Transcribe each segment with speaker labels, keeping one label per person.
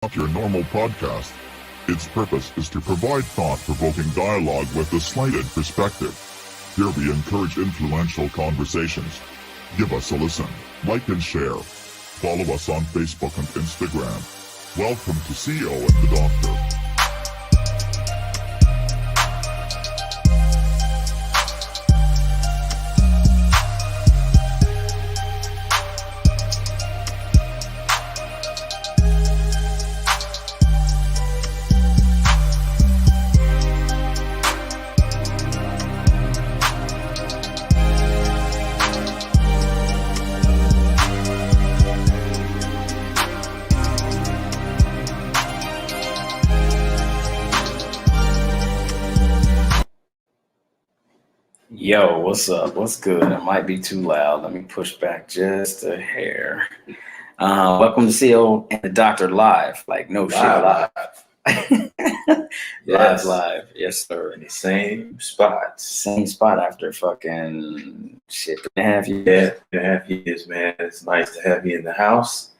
Speaker 1: not your normal podcast. Its purpose is to provide thought-provoking dialogue with a slanted perspective. Here we encourage influential conversations. Give us a listen, like and share. Follow us on Facebook and Instagram. Welcome to CEO and the Doctor.
Speaker 2: Yo, what's up? What's good? It might be too loud. Let me push back just a hair. Welcome to CEO and the Doctor live. Like, no shit, live.
Speaker 3: Yes.
Speaker 2: Live. Yes, sir.
Speaker 3: In the same spot.
Speaker 2: Same spot after fucking shit 3.5 years.
Speaker 3: Yeah, 3.5 years, man. It's nice to have you in the house.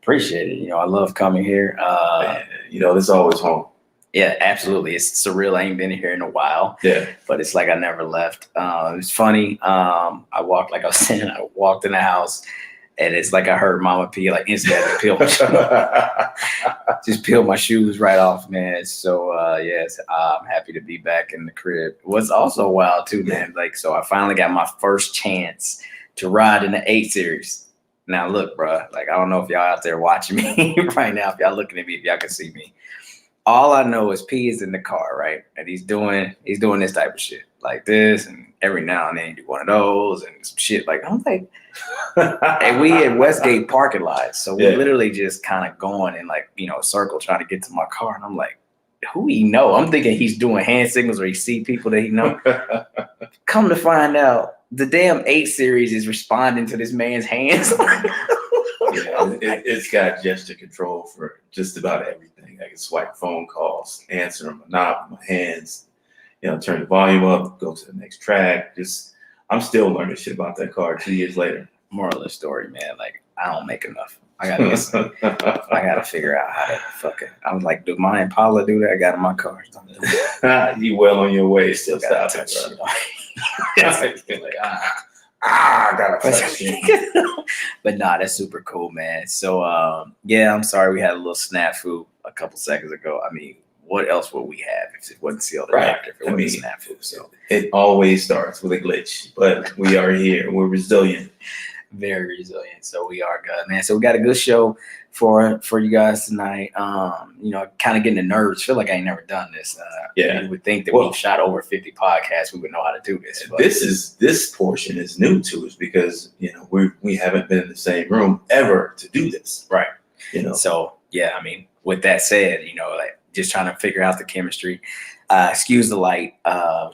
Speaker 2: Appreciate it. You know, I love coming here.
Speaker 3: Man, this is always home.
Speaker 2: Yeah, absolutely. It's surreal. I ain't been here in a while.
Speaker 3: Yeah.
Speaker 2: But it's like I never left. It's funny. I walked in the house, and it's like I heard Mama pee, like instantly peel my shoes. Just peel my shoes right off, man. So yes, I'm happy to be back in the crib. What's also wild too, man. Like, so I finally got my first chance to ride in the 8 Series. Now look, bro, like I don't know if y'all out there watching me right now, if y'all looking at me, if y'all can see me. All I know is P is in the car, right? And he's doing this type of shit like this, and every now and then he do one of those and some shit. Like I'm like, and we at Westgate parking lot, so we literally just kind of going in like a circle trying to get to my car, and I'm like, who he know? I'm thinking he's doing hand signals or he see people that he know. Come to find out, the damn 8 Series is responding to this man's hands.
Speaker 3: It's got gesture control for just about everything. I can swipe phone calls, answer them, knob with my hands, turn the volume up, go to the next track. I'm still learning shit about that car 2 years later.
Speaker 2: Moral of the story, man, like I don't make enough. I gotta figure out how to fucking. I was like, do my Impala do that? I got in my car.
Speaker 3: You well on your way. Still
Speaker 2: gotta
Speaker 3: stop
Speaker 2: touch
Speaker 3: it, bro. I gotta touch it.
Speaker 2: But nah, that's super cool, man. So yeah, I'm sorry we had a little snafu a couple seconds ago. I mean, what else would we have if it wasn't CEO the Doctor? If it wasn't snafu, so
Speaker 3: it always starts with a glitch, but we are here. We're resilient.
Speaker 2: Very resilient. So we are good, man. So we got a good show for you guys tonight. Kind of getting the nerves. Feel like I ain't never done this. You would think that we've shot over 50 podcasts, we would know how to do this. But
Speaker 3: this portion is new to us because we haven't been in the same room ever to do this.
Speaker 2: Right. So yeah, I mean, with that said, like just trying to figure out the chemistry. Excuse the light.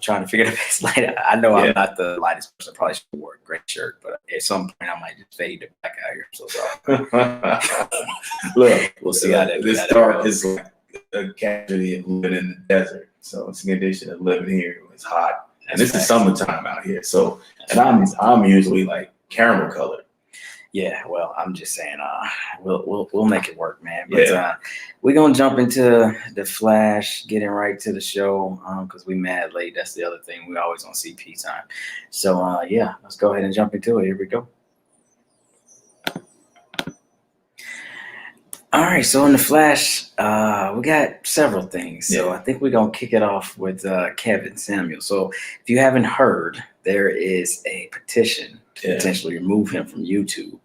Speaker 2: Trying to figure the best light. I know I'm not the lightest person. I probably should wear a great shirt, but at some point I might just fade the back out here. I'm so sorry.
Speaker 3: Look,
Speaker 2: we'll see how that.
Speaker 3: This dark is like a casualty of living in the desert. So it's a condition of living here. It's hot, and this is summertime out here. So, and I'm usually like caramel colored.
Speaker 2: Yeah, well, I'm just saying, we'll make it work, man. But we're gonna jump into the Flash, getting right to the show, because we mad late. That's the other thing. We always on CP time. So let's go ahead and jump into it. Here we go. All right, so in the Flash, we got several things. So I think we're gonna kick it off with Kevin Samuels. So if you haven't heard, there is a petition to potentially remove him from YouTube.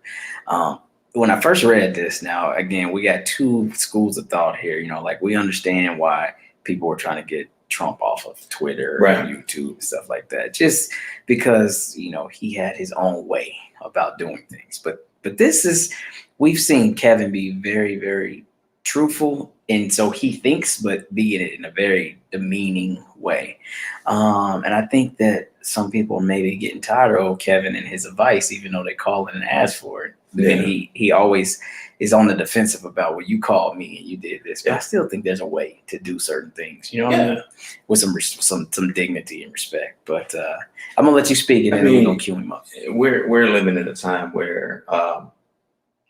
Speaker 2: When I first read this, now again, we got two schools of thought here. Like we understand why people were trying to get Trump off of Twitter and YouTube and stuff like that, just because he had his own way about doing things. But this is, we've seen Kevin be very, very truthful, and so he thinks, but be it in a very demeaning way. And I think that some people may be getting tired of Kevin and his advice, even though they call it and ask for it. But then he always is on the defensive about, well, you called me and you did this. But I still think there's a way to do certain things, what I mean? With some dignity and respect. But I'm gonna let you speak, and then we're gonna cue him up.
Speaker 3: We're living in a time where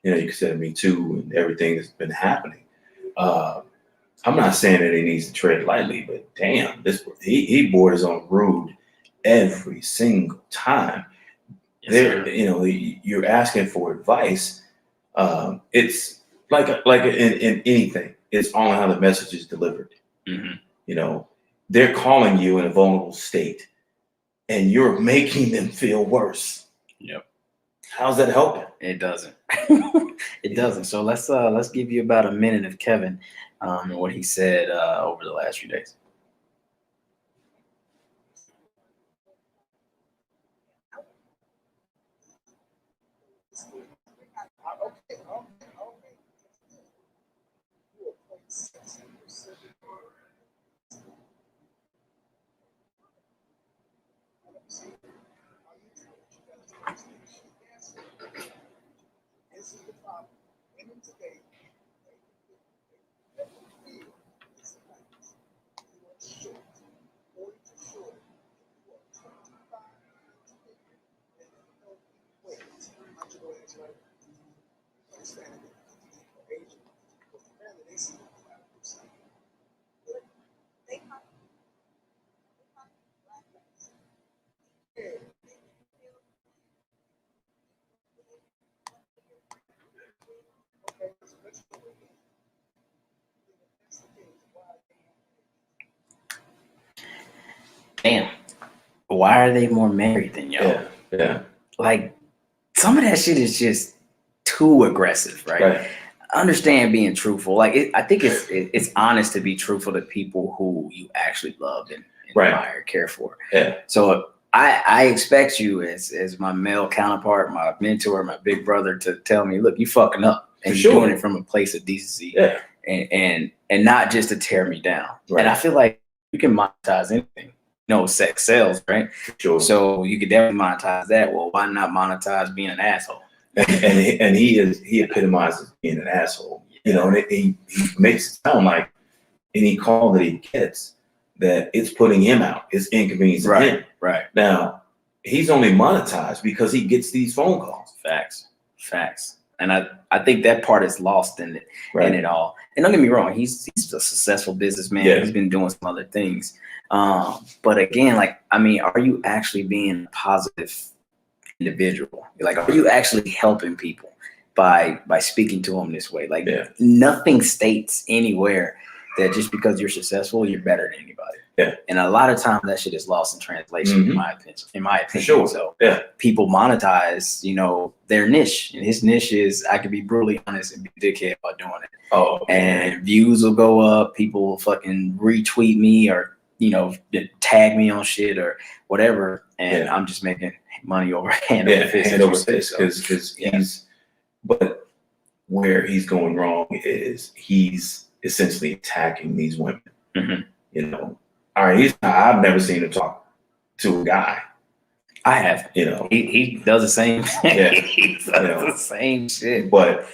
Speaker 3: you consider Me Too and everything that's been happening. I'm not saying that he needs to tread lightly, but damn, he borders on rude every single time.
Speaker 2: Yes,
Speaker 3: You're asking for advice. It's like in anything, it's all how the message is delivered.
Speaker 2: Mm-hmm.
Speaker 3: You know, they're calling you in a vulnerable state, and you're making them feel worse.
Speaker 2: Yep.
Speaker 3: How's that helping?
Speaker 2: It doesn't. It doesn't. So let's give you about a minute of Kevin and what he said over the last few days. Damn. Why are they more married than y'all?
Speaker 3: Yeah.
Speaker 2: Like, some of that shit is just too aggressive, right? I understand being truthful. Like, I think it's honest to be truthful to people who you actually love and admire, care for.
Speaker 3: Yeah.
Speaker 2: So I expect you as my male counterpart, my mentor, my big brother, to tell me, look, you fucking up, and you're doing it from a place of decency, and not just to tear me down. Right. And I feel like you can monetize anything. Sex sells, right?
Speaker 3: Sure.
Speaker 2: So you could definitely monetize that. Well, why not monetize being an asshole?
Speaker 3: And he epitomizes being an asshole. And he makes it sound like any call that he gets that it's putting him out, it's inconveniencing him.
Speaker 2: Right.
Speaker 3: Now he's only monetized because he gets these phone calls.
Speaker 2: Facts. And I think that part is lost in it, in it all. And don't get me wrong, he's a successful businessman. Yeah. He's been doing some other things. But again, are you actually being a positive individual? Like, are you actually helping people by speaking to them this way? Like, nothing states anywhere that just because you're successful, you're better than anybody.
Speaker 3: Yeah.
Speaker 2: And a lot of times that shit is lost in translation, in my opinion.
Speaker 3: Sure.
Speaker 2: So people monetize, their niche. And his niche is, I can be brutally honest and be a dickhead while doing it.
Speaker 3: Oh.
Speaker 2: And views will go up. People will fucking retweet me or tag me on shit or whatever, and I'm just making money over hand over fist.
Speaker 3: Because but where he's going wrong is he's essentially attacking these women.
Speaker 2: Mm-hmm.
Speaker 3: All right, I've never seen him talk to a guy.
Speaker 2: I have. He does the same thing.
Speaker 3: Yeah.
Speaker 2: He does the same shit.
Speaker 3: But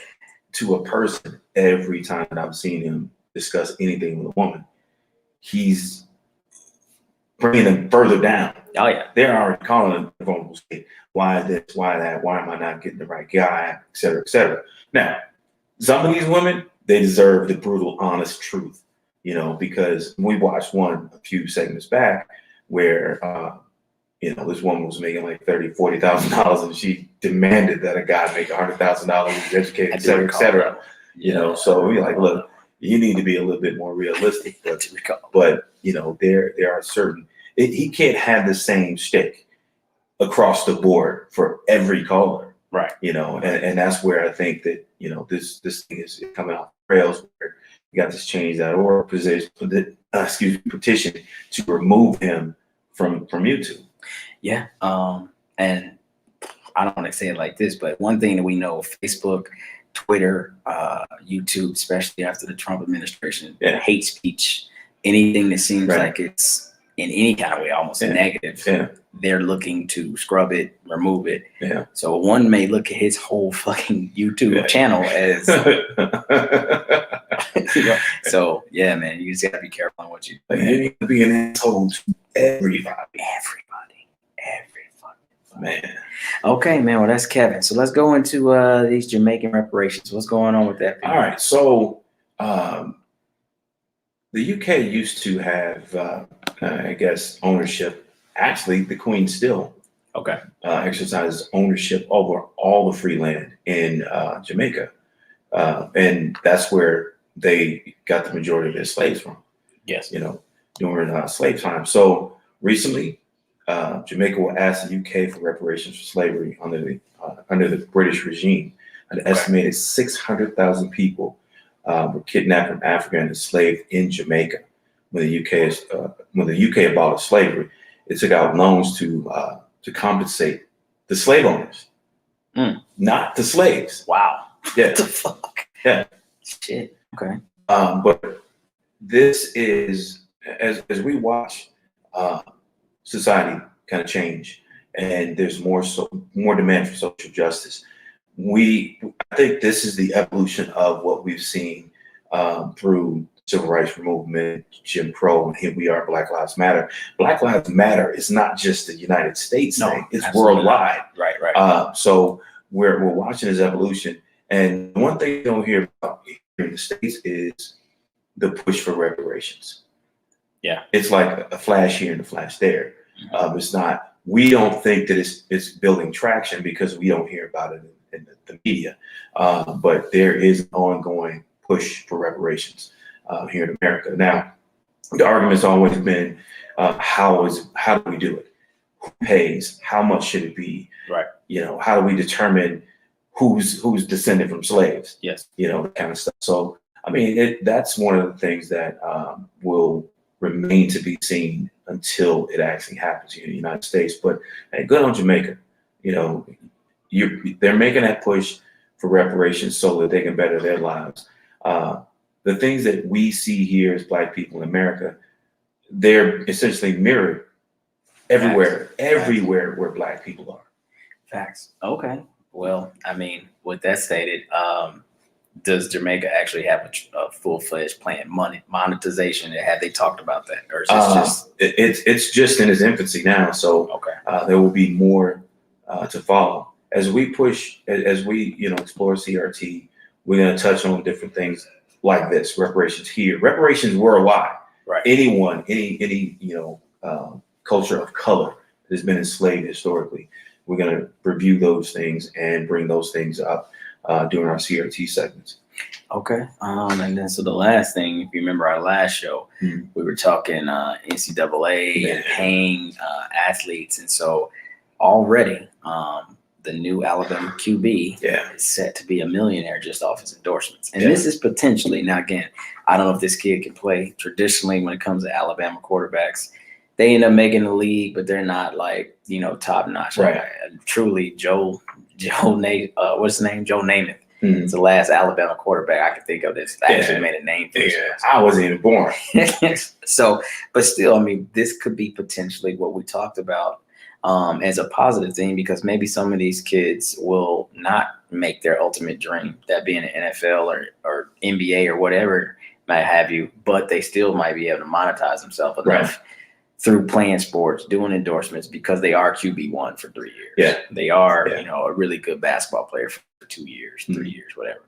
Speaker 3: to a person, every time that I've seen him discuss anything with a woman, he's bringing them further down.
Speaker 2: Oh yeah,
Speaker 3: they're already calling it the vulnerable state. Why this? Why that? Why am I not getting the right guy? Et cetera, et cetera. Now, some of these women, they deserve the brutal, honest truth. Because we watched one a few segments back where this woman was making like $30,000-$40,000, and she demanded that a guy make $100,000, educated, et cetera, et cetera. So we're like, look, you need to be a little bit more realistic. But there are certain. He can't have the same shtick across the board for every caller,
Speaker 2: right?
Speaker 3: And that's where I think that this thing is coming off the rails. Where you got this change.org petition to remove him from YouTube.
Speaker 2: Yeah, and I don't want to say it like this, but one thing that we know: Facebook, Twitter, YouTube, especially after the Trump administration, hate speech, anything that seems like it's in any kind of way almost negative, they're looking to scrub it, remove it. Yeah. So one may look at his whole fucking YouTube channel as So yeah, man, you just gotta be careful on what you do.
Speaker 3: You need to be an asshole to everybody. Man.
Speaker 2: Okay, man. Well, that's Kevin. So let's go into these Jamaican reparations. What's going on with that?
Speaker 3: All right. So the UK used to have, I guess, ownership. Actually, the Queen still
Speaker 2: Okay.
Speaker 3: exercises ownership over all the free land in Jamaica, and that's where they got the majority of their slaves from.
Speaker 2: Yes.
Speaker 3: You know, during slave time. So recently, Jamaica will ask the UK for reparations for slavery under the British regime. An estimated 600,000 people were kidnapped from Africa and enslaved in Jamaica when the UK abolished slavery. It took out loans to compensate the slave owners, not the slaves.
Speaker 2: Wow.
Speaker 3: Yeah.
Speaker 2: What the fuck?
Speaker 3: Yeah.
Speaker 2: Shit. Okay.
Speaker 3: But this is as we watch society kind of change, and there's more demand for social justice. I think this is the evolution of what we've seen through civil rights movement, Jim Crow, and here we are, Black Lives Matter. Black Lives Matter is not just a United States thing; it's worldwide.
Speaker 2: Right.
Speaker 3: So we're watching this evolution, and one thing you don't hear about here in the States is the push for reparations.
Speaker 2: Yeah,
Speaker 3: it's like a flash here and a flash there. It's not. We don't think that it's building traction because we don't hear about it in the media. But there is an ongoing push for reparations here in America. Now, the argument's always been, how do we do it? Who pays? How much should it be?
Speaker 2: Right.
Speaker 3: You know, how do we determine who's descended from slaves?
Speaker 2: Yes.
Speaker 3: You know, that kind of stuff. So, I mean, that's one of the things that will remain to be seen until it actually happens here in the United States. But hey, good on Jamaica. You know, they're making that push for reparations so that they can better their lives. The things that we see here as Black people in America, they're essentially mirrored everywhere where Black people are.
Speaker 2: Facts. Okay. Well, I mean, with that stated, does Jamaica actually have a full-fledged plan, monetization? Have they talked about that, or is this just?
Speaker 3: It's just in its infancy now. So
Speaker 2: okay,
Speaker 3: there will be more to follow as we push, as we explore CRT. We're going to touch on different things like this: reparations here, reparations worldwide.
Speaker 2: Right.
Speaker 3: Anyone, any culture of color that has been enslaved historically. We're going to review those things and bring those things up during our CRT segments.
Speaker 2: Okay. And then so the last thing, if you remember our last show, we were talking NCAA and paying athletes, and so already the new Alabama QB is set to be a millionaire just off his endorsements. And this is potentially, now again, I don't know if this kid can play. Traditionally, when it comes to Alabama quarterbacks, they end up making the league, but they're not like, top notch.
Speaker 3: Right.
Speaker 2: Truly, Joe what's his name? Joe Namath. It's the last Alabama quarterback I could think of that's actually made a name for himself.
Speaker 3: I wasn't even born.
Speaker 2: So, but still, I mean, this could be potentially what we talked about as a positive thing, because maybe some of these kids will not make their ultimate dream, that being an NFL or NBA or whatever might have you, but they still might be able to monetize themselves enough through playing sports, doing endorsements, because they are QB1 for 3 years.
Speaker 3: Yeah.
Speaker 2: They are, a really good basketball player for 2 years, 3 years, whatever.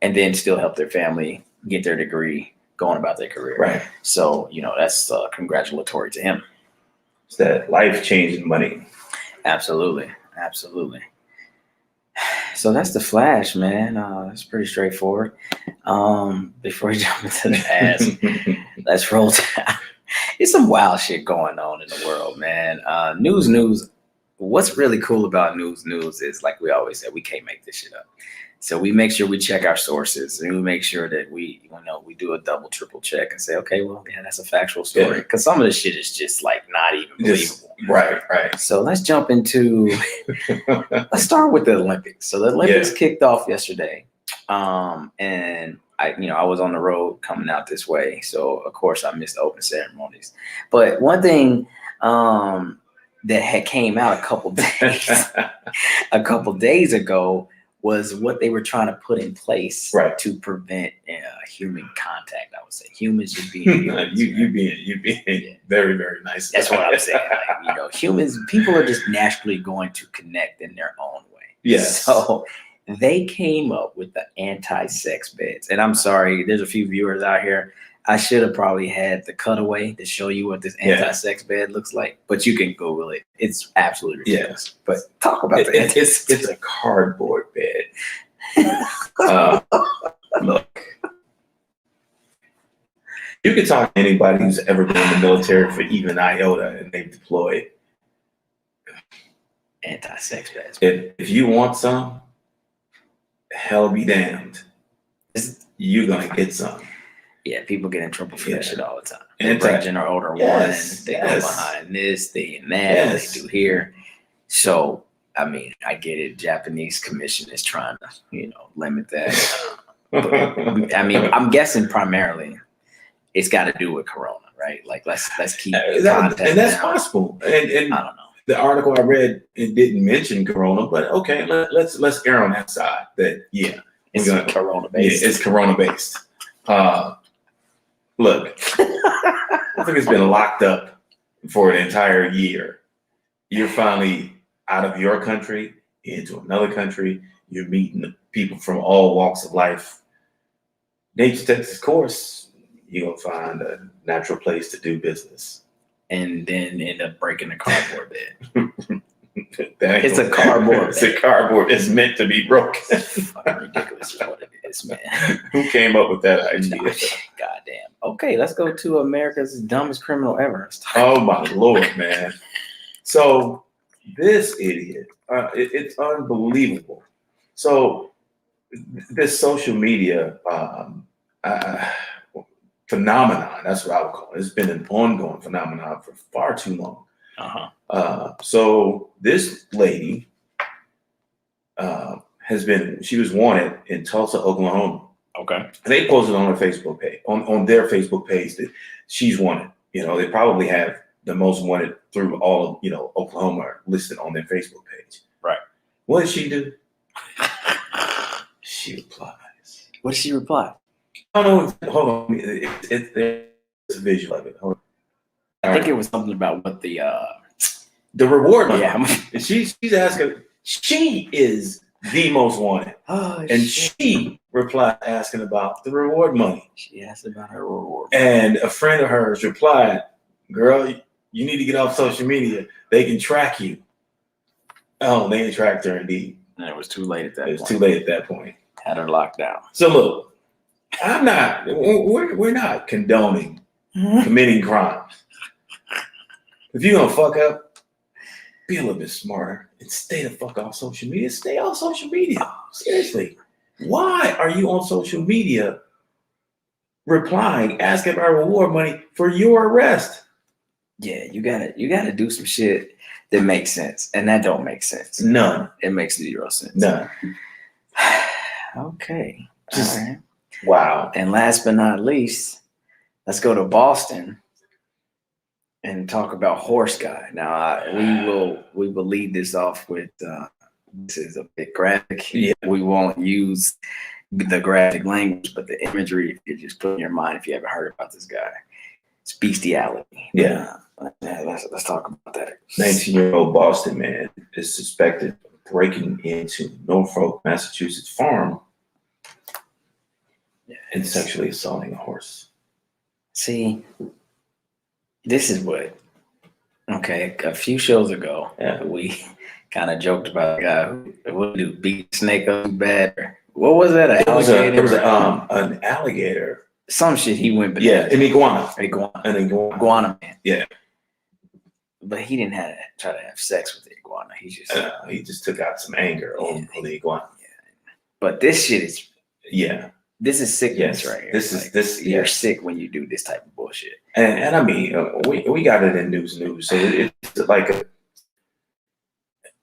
Speaker 2: And then still help their family get their degree, going about their career.
Speaker 3: Right.
Speaker 2: So, that's congratulatory to him.
Speaker 3: It's that life-changing money.
Speaker 2: Absolutely. Absolutely. So that's the Flash, man. That's pretty straightforward. Before we jump into the ass, let's roll down. It's some wild shit going on in the world, man. News. What's really cool about news is, like we always say, we can't make this shit up. So we make sure we check our sources, and we make sure that we do a double, triple check and say, okay, well, that's a factual story. Because some of the shit is just like not even believable.
Speaker 3: Right.
Speaker 2: So let's jump into. Let's start with the Olympics. So the Olympics kicked off yesterday, and I was on the road coming out this way, so of course I missed the open ceremonies. But one thing that had came out a couple days ago was what they were trying to put in place to prevent human contact. I would say humans just being humans,
Speaker 3: you being very, very nice.
Speaker 2: That's what I'm saying. Like, humans, people are just naturally going to connect in their own way.
Speaker 3: Yes.
Speaker 2: So They came up with the anti-sex beds. And I'm sorry, there's a few viewers out here. I should have probably had the cutaway to show you what this anti-sex bed looks like, but you can Google it. It's absolutely ridiculous. But talk about
Speaker 3: it's a cardboard bed. Look, you can talk to anybody who's ever been in the military for even iota, and they've deployed
Speaker 2: anti-sex beds.
Speaker 3: If you want some, hell be damned, you're gonna get some.
Speaker 2: Yeah, people get in trouble for that shit all the time.
Speaker 3: And
Speaker 2: they break general order one, they go behind this, they and that, they do here. So, I mean, I get it. Japanese commission is trying to, limit that. But, I mean, I'm guessing primarily it's got to do with Corona, right? Like, let's keep contact
Speaker 3: and that's
Speaker 2: down.
Speaker 3: possible. And
Speaker 2: I don't know.
Speaker 3: The article I read, it didn't mention Corona, but okay, let's err on that side. That
Speaker 2: it's Corona based.
Speaker 3: Yeah, it's Corona based. Look, I think it's been locked up for an entire year. You're finally out of your country into another country. You're meeting people from all walks of life. Nature takes its course. You're gonna find a natural place to do business,
Speaker 2: and then end up breaking a cardboard bed.
Speaker 3: It's
Speaker 2: a cardboard.
Speaker 3: It's a cardboard. It's meant to be broken.
Speaker 2: Fucking ridiculous what it is, man.
Speaker 3: Who came up with that idea?
Speaker 2: Goddamn. Okay, let's go to America's dumbest criminal ever.
Speaker 3: Oh my Lord, man. So this idiot, it's unbelievable. So this social media phenomenon, that's what I would call it. It's been an ongoing phenomenon for far too long. So this lady she was wanted in Tulsa, Oklahoma.
Speaker 2: Okay.
Speaker 3: They posted on her Facebook page, on their Facebook page, that she's wanted. They probably have the most wanted through all of, Oklahoma listed on their Facebook page.
Speaker 2: Right.
Speaker 3: What did she do? She replies.
Speaker 2: What did she reply?
Speaker 3: Oh no, hold on. There's a visual of it. Hold on.
Speaker 2: I think it was something about what the
Speaker 3: reward money.
Speaker 2: Yeah.
Speaker 3: And she's asking, she is the most wanted.
Speaker 2: Oh,
Speaker 3: and she replied asking about the reward money.
Speaker 2: She asked about her reward.
Speaker 3: And a friend of hers replied, girl, you need to get off social media. They can track you. Oh, they tracked her indeed.
Speaker 2: And it was too late at that point.
Speaker 3: It was too late at that point.
Speaker 2: Had her locked down.
Speaker 3: So look, we're not condoning committing crimes. If you're gonna fuck up, be a little bit smarter and stay the fuck off social media. Stay off social media. Seriously. Why are you on social media replying, asking about reward money for your arrest?
Speaker 2: Yeah, you gotta do some shit that makes sense. And that don't make sense.
Speaker 3: None.
Speaker 2: It makes zero sense.
Speaker 3: None.
Speaker 2: Okay.
Speaker 3: Just,
Speaker 2: all right.
Speaker 3: Wow.
Speaker 2: And last but not least, let's go to Boston and talk about Horse Guy. Now, we will lead this off with this is a bit graphic.
Speaker 3: Yeah.
Speaker 2: We won't use the graphic language, but the imagery, if you just put in your mind, if you haven't heard about this guy, it's bestiality.
Speaker 3: Yeah.
Speaker 2: Let's talk about that.
Speaker 3: 19-year-old Boston man is suspected of breaking into Norfolk, Massachusetts farm and sexually assaulting a horse.
Speaker 2: See, this is what, okay, a few shows ago, we kind of joked about a guy who would do beat the snake up bad. What was that?
Speaker 3: It was an alligator.
Speaker 2: Some shit he went
Speaker 3: bananas. Yeah, an iguana.
Speaker 2: An iguana man.
Speaker 3: Yeah.
Speaker 2: But he didn't try to have sex with the iguana.
Speaker 3: He just took out some anger on the iguana.
Speaker 2: Yeah. But this shit is this is sickness right here.
Speaker 3: This
Speaker 2: you're sick when you do this type of bullshit.
Speaker 3: And I mean, we got it in news. So it's like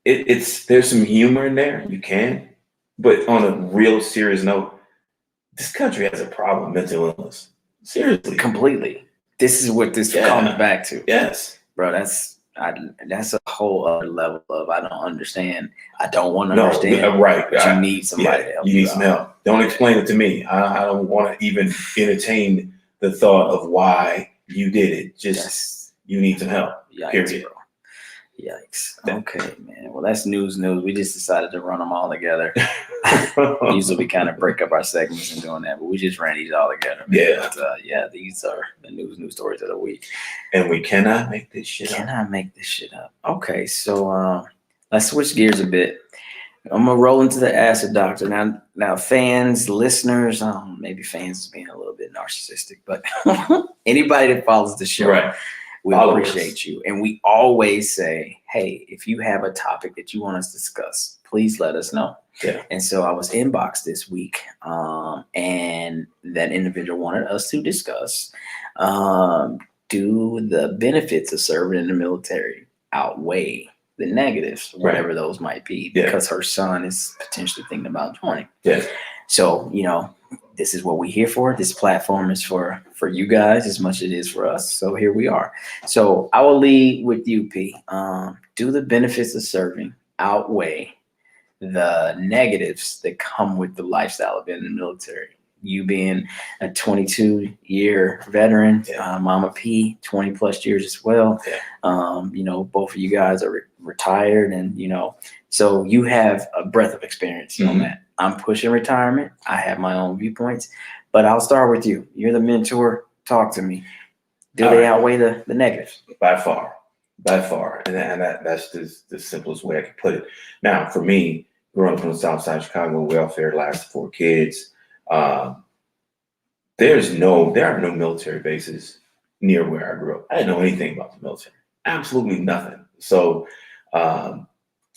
Speaker 3: there's some humor in there. You can, but on a real serious note, this country has a problem with mental illness. Seriously,
Speaker 2: completely. This is what this comes back to.
Speaker 3: Yes,
Speaker 2: bro. That's a whole other level of I don't understand. I don't want to understand.
Speaker 3: Right.
Speaker 2: But you need somebody to help you.
Speaker 3: You need some help. Don't explain it to me. I don't want to even entertain the thought of why you did it. Just you need some help.
Speaker 2: Yikes,
Speaker 3: period.
Speaker 2: Bro. Yikes. Okay, man. Well, that's news. We just decided to run them all together. Usually we kind of break up our segments and doing that, but we just ran these all together. Man.
Speaker 3: Yeah.
Speaker 2: But, yeah, these are the news stories of the week.
Speaker 3: And we cannot make this shit up.
Speaker 2: Cannot make this shit up. Okay, so let's switch gears a bit. I'm gonna roll into the acid doctor now. Fans, listeners, maybe fans is being a little bit narcissistic, but anybody that follows the show,
Speaker 3: Right.
Speaker 2: we
Speaker 3: Followers.
Speaker 2: appreciate you. And we always say, hey, if you have a topic that you want us to discuss, please let us know.
Speaker 3: Yeah.
Speaker 2: And so I was inboxed this week, and that individual wanted us to discuss, do the benefits of serving in the military outweigh the negatives, whatever those might be, because her son is potentially thinking about joining.
Speaker 3: Yeah.
Speaker 2: So, this is what we're here for. This platform is for you guys as much as it is for us. So here we are. So I will lead with you, P. Do the benefits of serving outweigh the negatives that come with the lifestyle of being in the military? You being a 22-year veteran, Mama P, 20 plus years as well. Yeah. Both of you guys are retired, and so you have a breadth of experience on that. I'm pushing retirement. I have my own viewpoints, but I'll start with you. You're the mentor. Talk to me. Do they outweigh the negatives?
Speaker 3: By far, and that's the simplest way I can put it. Now, for me, growing up on the South Side of Chicago, welfare, last 4 kids. There are no military bases near where I grew up. I didn't know anything about the military, absolutely nothing. So,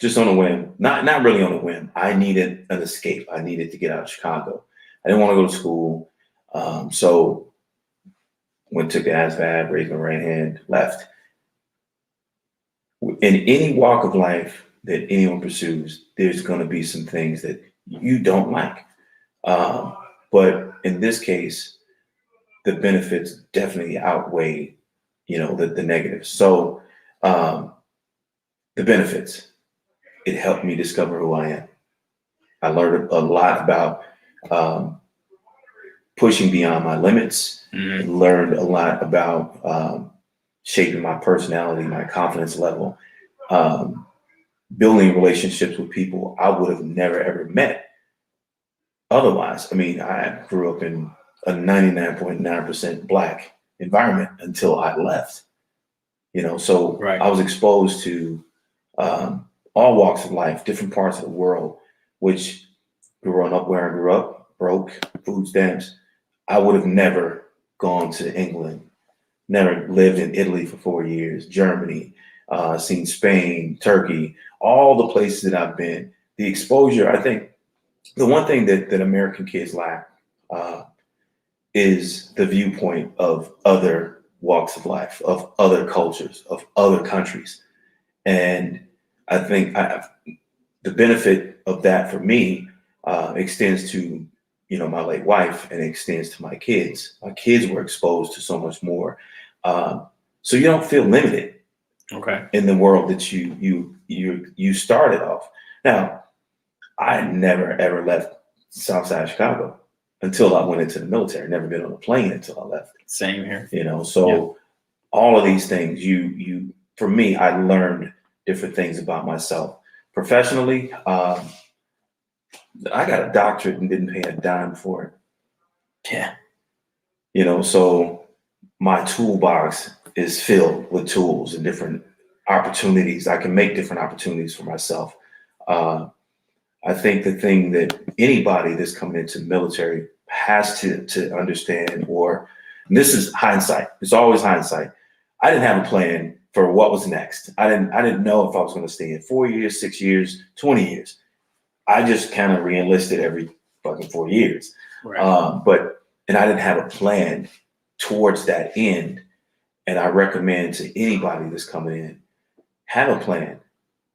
Speaker 3: just on a whim, not really on a whim, I needed an escape. I needed to get out of Chicago. I didn't want to go to school. So went to the ASVAB, raised my right hand, left. In any walk of life that anyone pursues, there's going to be some things that you don't like. But in this case, the benefits definitely outweigh, the negatives. So the benefits, it helped me discover who I am. I learned a lot about pushing beyond my limits. Learned a lot about shaping my personality, my confidence level, building relationships with people I would have never, ever met otherwise. I mean, I grew up in a 99.9% Black environment until I left, so
Speaker 2: Right.
Speaker 3: I was exposed to all walks of life, different parts of the world, which growing up where I grew up, broke, food stamps, I would have never gone to England, never lived in Italy for 4 years, Germany, seen Spain, Turkey, all the places that I've been. The exposure, I think, the one thing that American kids lack is the viewpoint of other walks of life, of other cultures, of other countries. And I think the benefit of that for me extends to, my late wife, and it extends to my kids. My kids were exposed to so much more. So you don't feel limited in the world that you started off. Now, I never, ever left South Side of Chicago until I went into the military. Never been on a plane until I left.
Speaker 2: Same here.
Speaker 3: So all of these things, for me, I learned different things about myself. Professionally, I got a doctorate and didn't pay a dime for it.
Speaker 2: Yeah.
Speaker 3: So my toolbox is filled with tools and different opportunities. I can make different opportunities for myself. I think the thing that anybody that's coming into the military has to understand, and this is hindsight. It's always hindsight. I didn't have a plan for what was next. I didn't know if I was going to stay in 4 years, 6 years, 20 years. I just kind of re-enlisted every fucking 4 years.
Speaker 2: Right.
Speaker 3: And I didn't have a plan towards that end. And I recommend to anybody that's coming in, have a plan.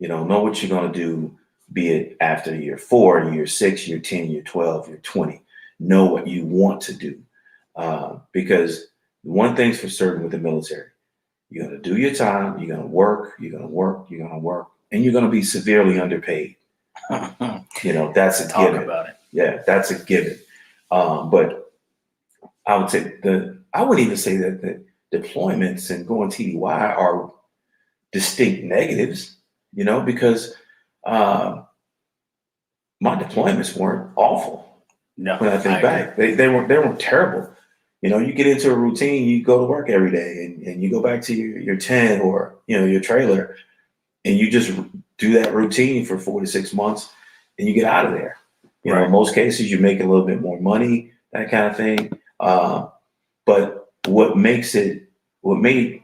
Speaker 3: Know what you're going to do, be it after year 4, year 6, year 10, year 12, year 20. Know what you want to do. Because one thing's for certain with the military, you're going to do your time, you're going to work, and you're going to be severely underpaid. That's a given.
Speaker 2: About it.
Speaker 3: Yeah, that's a given. But I would say I wouldn't even say that the deployments and going TDY are distinct negatives, because my deployments weren't awful.
Speaker 2: No,
Speaker 3: When I think back, they weren't terrible. You get into a routine, you go to work every day, and you go back to your tent or your trailer, and you just do that routine for 4 to 6 months, and you get out of there. In most cases, you make a little bit more money, that kind of thing. But what made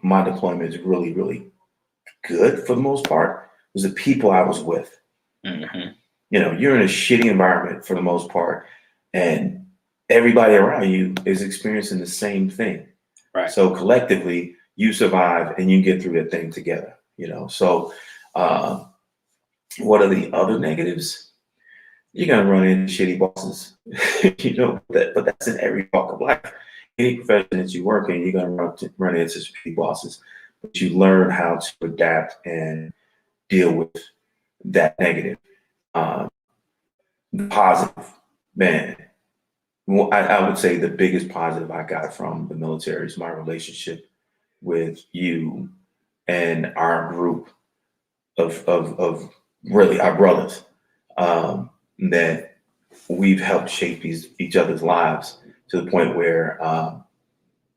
Speaker 3: my deployments really, really good for the most part was the people I was with.
Speaker 2: Mm-hmm.
Speaker 3: You're in a shitty environment for the most part, and everybody around you is experiencing the same thing.
Speaker 2: Right.
Speaker 3: So collectively, you survive and you get through that thing together. So what are the other negatives? You're gonna run into shitty bosses, but that's in every walk of life. Any profession that you work in, you're gonna run into shitty bosses, but you learn how to adapt and deal with that negative. The positive, man. I would say the biggest positive I got from the military is my relationship with you and our group of really our brothers. That we've helped shape each other's lives to the point where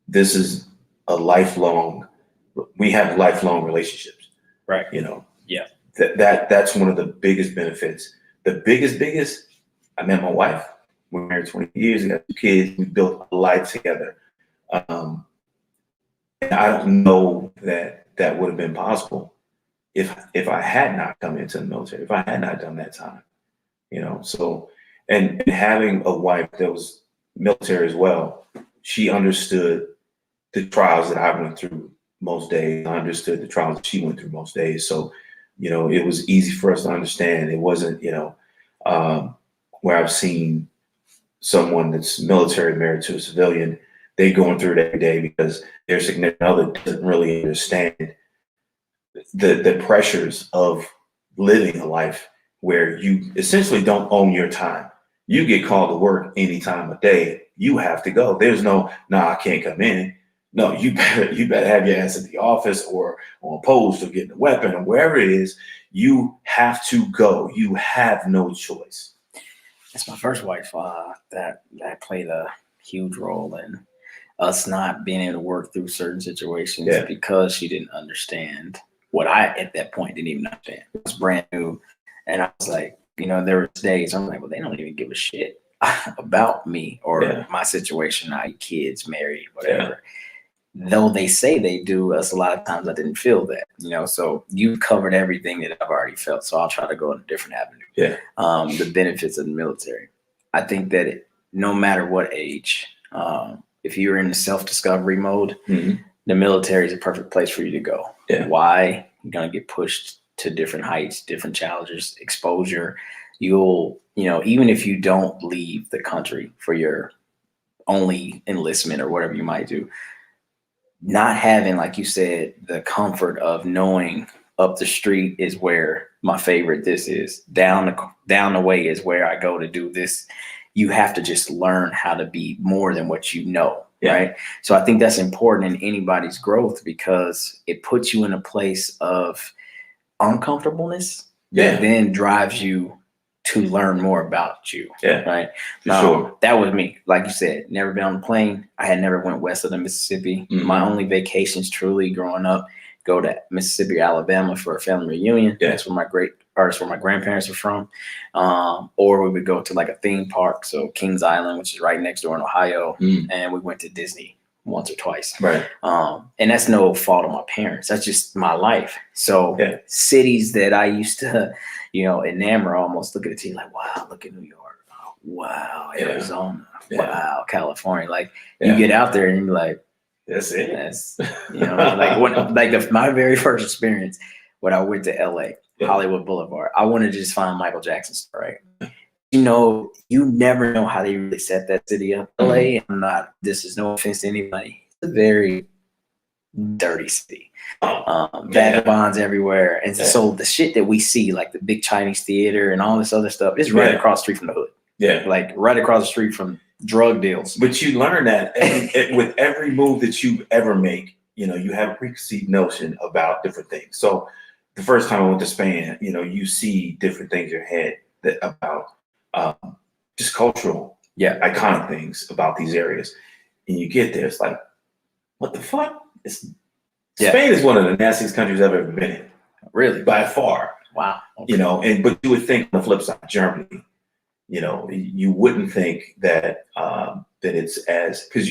Speaker 3: this is we have lifelong relationships.
Speaker 2: Right.
Speaker 3: Yeah. That's one of the biggest benefits. The biggest, I met my wife. We're married 20 years, we got 2 kids, we built a life together. And I don't know that would have been possible if I had not come into the military, if I had not done that time. So and having a wife that was military as well, she understood the trials that I went through most days. I understood the trials that she went through most days. So, it was easy for us to understand. It wasn't, where I've seen someone that's military married to a civilian, they going through it every day because their significant other doesn't really understand the pressures of living a life where you essentially don't own your time. You get called to work any time of day, you have to go. There's no, I can't come in. No, you better have your ass at the office or on post or getting a weapon or wherever it is. You have to go. You have no choice.
Speaker 2: That's my first wife. That played a huge role in us not being able to work through certain situations because she didn't understand what I at that point didn't even understand. It was brand new. And I was like, there were days I'm like, well, they don't even give a shit about me or my situation. I have kids, married, whatever. Though they say they do, us a lot of times I didn't feel that, so you've covered everything that I've already felt. So I'll try to go in a different avenue.
Speaker 3: Yeah.
Speaker 2: The benefits of the military. I think that no matter what age, if you're in the self-discovery mode, the military is a perfect place for you to go.
Speaker 3: Yeah.
Speaker 2: Why? You're going to get pushed to different heights, different challenges, exposure. You'll, even if you don't leave the country for your only enlistment or whatever you might do, not having, like you said, the comfort of knowing up the street is where my favorite this is, down the way is where I go to do this. You have to just learn how to be more than what you know. Yeah. Right. So I think that's important in anybody's growth because it puts you in a place of uncomfortableness that then drives you to learn more about you. Yeah. Right. Sure. That was me. Like you said, never been on a plane. I had never went west of the Mississippi. My only vacations truly growing up, go to Mississippi, Alabama for a family reunion. Yeah. That's where my grandparents are from. Or we would go to like a theme park. So Kings Island, which is right next door in Ohio. And we went to Disney once or twice. Right. And that's no fault of my parents. That's just my life. So cities that I used to, enamor, almost look at the TV like, wow, look at New York. Oh, wow, Arizona. Wow, California. Like you get out there and you're like, that's it. That's, my very first experience when I went to LA, Hollywood Boulevard, I wanted to just find Michael Jackson's, right? You never know how they really set that city up. LA, this is no offense to anybody. It's a very dirty city. Vagabonds everywhere. And so the shit that we see, like the big Chinese theater and all this other stuff, is right across the street from the hood. Yeah. Like right across the street from drug deals.
Speaker 3: But you learn that with every move that you ever make, you have a preconceived notion about different things. So the first time I went to Spain, you see different things in your head that about just cultural, iconic things about these areas. And you get there, it's like, what the fuck? Spain is one of the nastiest countries I've ever been in.
Speaker 2: Really?
Speaker 3: By far.
Speaker 2: Wow. Okay.
Speaker 3: But you would think on the flip side, Germany, you wouldn't think that that it's as, because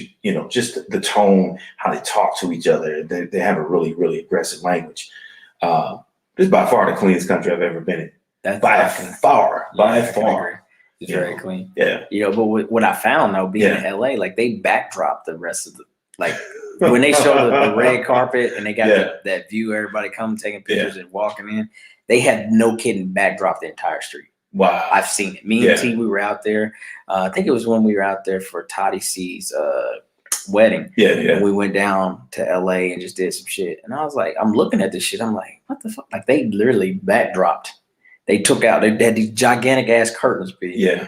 Speaker 3: just the tone, how they talk to each other, they have a really, really aggressive language. This is by far the cleanest country I've ever been in.
Speaker 2: That's
Speaker 3: by far.
Speaker 2: It's very clean.
Speaker 3: Yeah.
Speaker 2: But what I found though, being in LA, like they backdrop the rest of the, like when they show the red carpet and they got that view, everybody come taking pictures and walking in, they had no kidding backdrop the entire street.
Speaker 3: Wow.
Speaker 2: I've seen it. Me and T, we were out there. I think it was when we were out there for Toddy C's wedding.
Speaker 3: Yeah.
Speaker 2: And we went down to LA and just did some shit. And I was like, I'm looking at this shit. I'm like, what the fuck? Like they literally backdropped. They took out, they had these gigantic ass curtains,
Speaker 3: Yeah.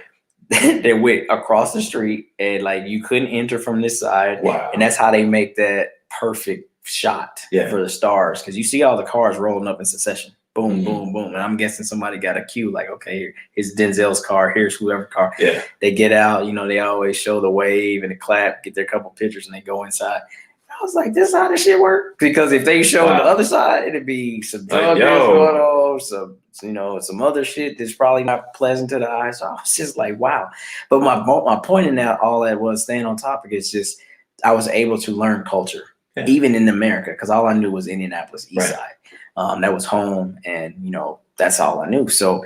Speaker 2: they went across the street and like you couldn't enter from this side.
Speaker 3: Wow.
Speaker 2: And that's how they make that perfect shot for the stars. Cause you see all the cars rolling up in succession. Boom, boom, boom. And I'm guessing somebody got a cue like, okay, here's Denzel's car. Here's whoever car.
Speaker 3: Yeah.
Speaker 2: They get out, they always show the wave and the clap, get their couple pictures and they go inside. I was like, this is how this shit work? Because if they show the other side, it'd be some drug going on, some other shit that's probably not pleasant to the eye. So I was just like, wow. But my point in that, all that was staying on topic is just I was able to learn culture, even in America, because all I knew was Indianapolis East Side. That was home, and that's all I knew. So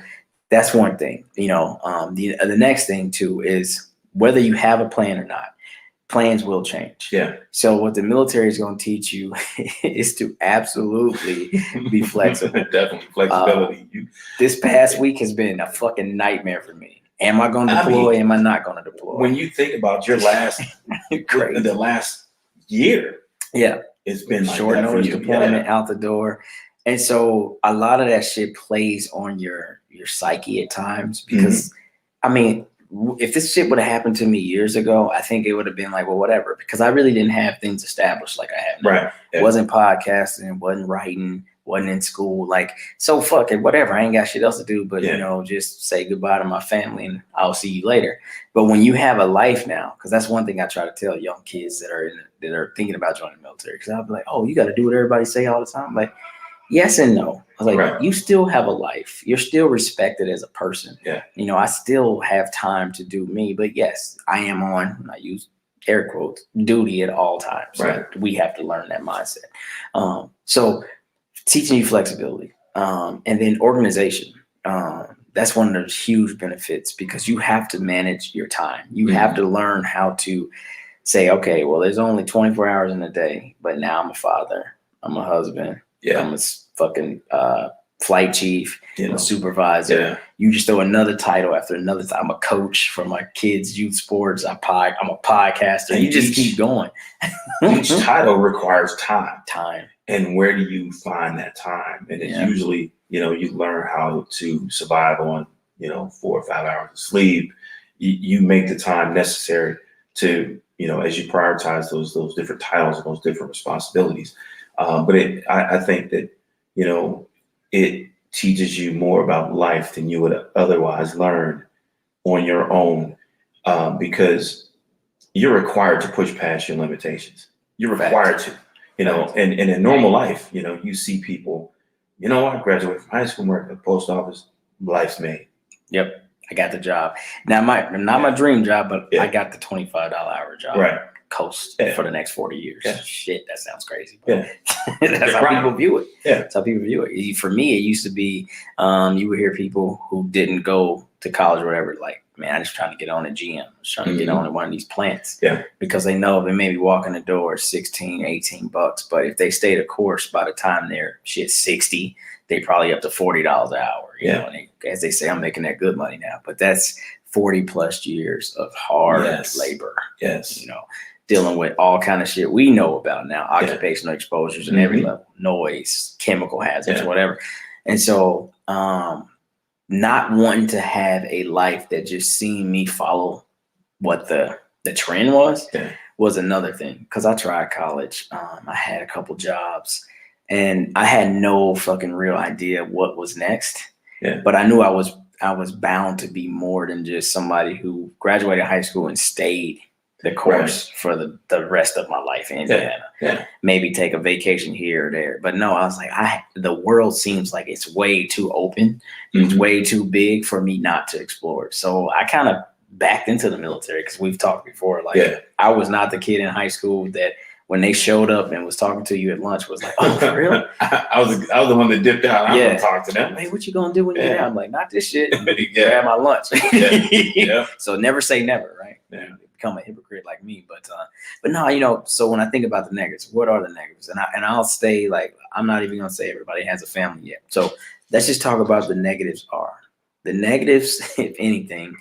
Speaker 2: that's one thing. The next thing too is whether you have a plan or not. Plans will change. Yeah. So what the military is going to teach you is to absolutely be flexible.
Speaker 3: Definitely flexibility.
Speaker 2: This past week has been a fucking nightmare for me. Am I going to deploy? Am I not going to deploy?
Speaker 3: When you think about your last, the last year, it's been like
Speaker 2: short notice deployment out the door, and so a lot of that shit plays on your psyche at times because, I mean. If this shit would have happened to me years ago, I think it would have been like, well, whatever, because I really didn't have things established like I have now.
Speaker 3: Right. Yeah.
Speaker 2: Wasn't podcasting, wasn't writing, wasn't in school. Like, so fuck it, whatever. I ain't got shit else to do, but just say goodbye to my family and I'll see you later. But when you have a life now, because that's one thing I try to tell young kids that are thinking about joining the military, because I'll be like, oh, you got to do what everybody say all the time. I'm like, yes and no. I was like, you still have a life. You're still respected as a person. Yeah. I still have time to do me. But yes, I am on, I use air quotes, duty at all times. Right. Like, we have to learn that mindset. So teaching you flexibility. And then organization. That's one of those huge benefits because you have to manage your time. You have to learn how to say, okay, well, there's only 24 hours in a day, but now I'm a father. I'm a husband. Yeah. I'm a fucking flight chief, I'm a supervisor. Yeah. You just throw another title after another. I'm a coach for my kids' youth sports. I'm a podcaster. And you just keep going.
Speaker 3: Each title requires time.
Speaker 2: Time.
Speaker 3: And where do you find that time? And it's usually, you learn how to survive on, 4 or 5 hours of sleep. You make the time necessary to, as you prioritize those different titles and those different responsibilities. But I think that, it teaches you more about life than you would otherwise learn on your own, because you're required to push past your limitations. You're required to, and in normal life, you see people, I graduated from high school, worked at the post office, life's made.
Speaker 2: Yep. I got the job. Now, not my dream job, but I got the $25 hour job. Right. Coast for the next 40 years. Yeah. Shit, that sounds crazy. That's how people view it. Yeah. That's how people view it. For me, it used to be, you would hear people who didn't go to college or whatever, like, man, I'm just trying to get on a GM. I'm just trying to get on in one of these plants. Yeah. Because they know they maybe walk in the door $16, $18, but if they stay the course, by the time they're 60, they probably up to $40 an hour. You know, and as they say, I'm making that good money now, but that's 40 plus years of hard labor. Yes. Dealing with all kind of shit we know about now, occupational exposures in every level, noise, chemical hazards, whatever. And so not wanting to have a life that just seemed me follow what the trend was was another thing because I tried college. I had a couple jobs, and I had no fucking real idea what was next.
Speaker 3: Yeah.
Speaker 2: But I knew I was bound to be more than just somebody who graduated high school and stayed the course for the rest of my life in Indiana.
Speaker 3: Yeah.
Speaker 2: Maybe take a vacation here or there. But no, I was like, the world seems like it's way too open. It's way too big for me not to explore it. So I kind of backed into the military because we've talked before. Like I was not the kid in high school that when they showed up and was talking to you at lunch was like, oh, for real?
Speaker 3: I was the one that dipped out. I was gonna talk to them.
Speaker 2: Hey, what you gonna do when you get out? I'm like, not this shit.
Speaker 3: Yeah.
Speaker 2: Grab my lunch.
Speaker 3: Yeah.
Speaker 2: So never say never, right?
Speaker 3: Yeah.
Speaker 2: Become a hypocrite like me. But no, so when I think about the negatives, what are the negatives? And I'll stay like, I'm not even gonna say everybody has a family yet. So let's just talk about the negatives are. The negatives, if anything,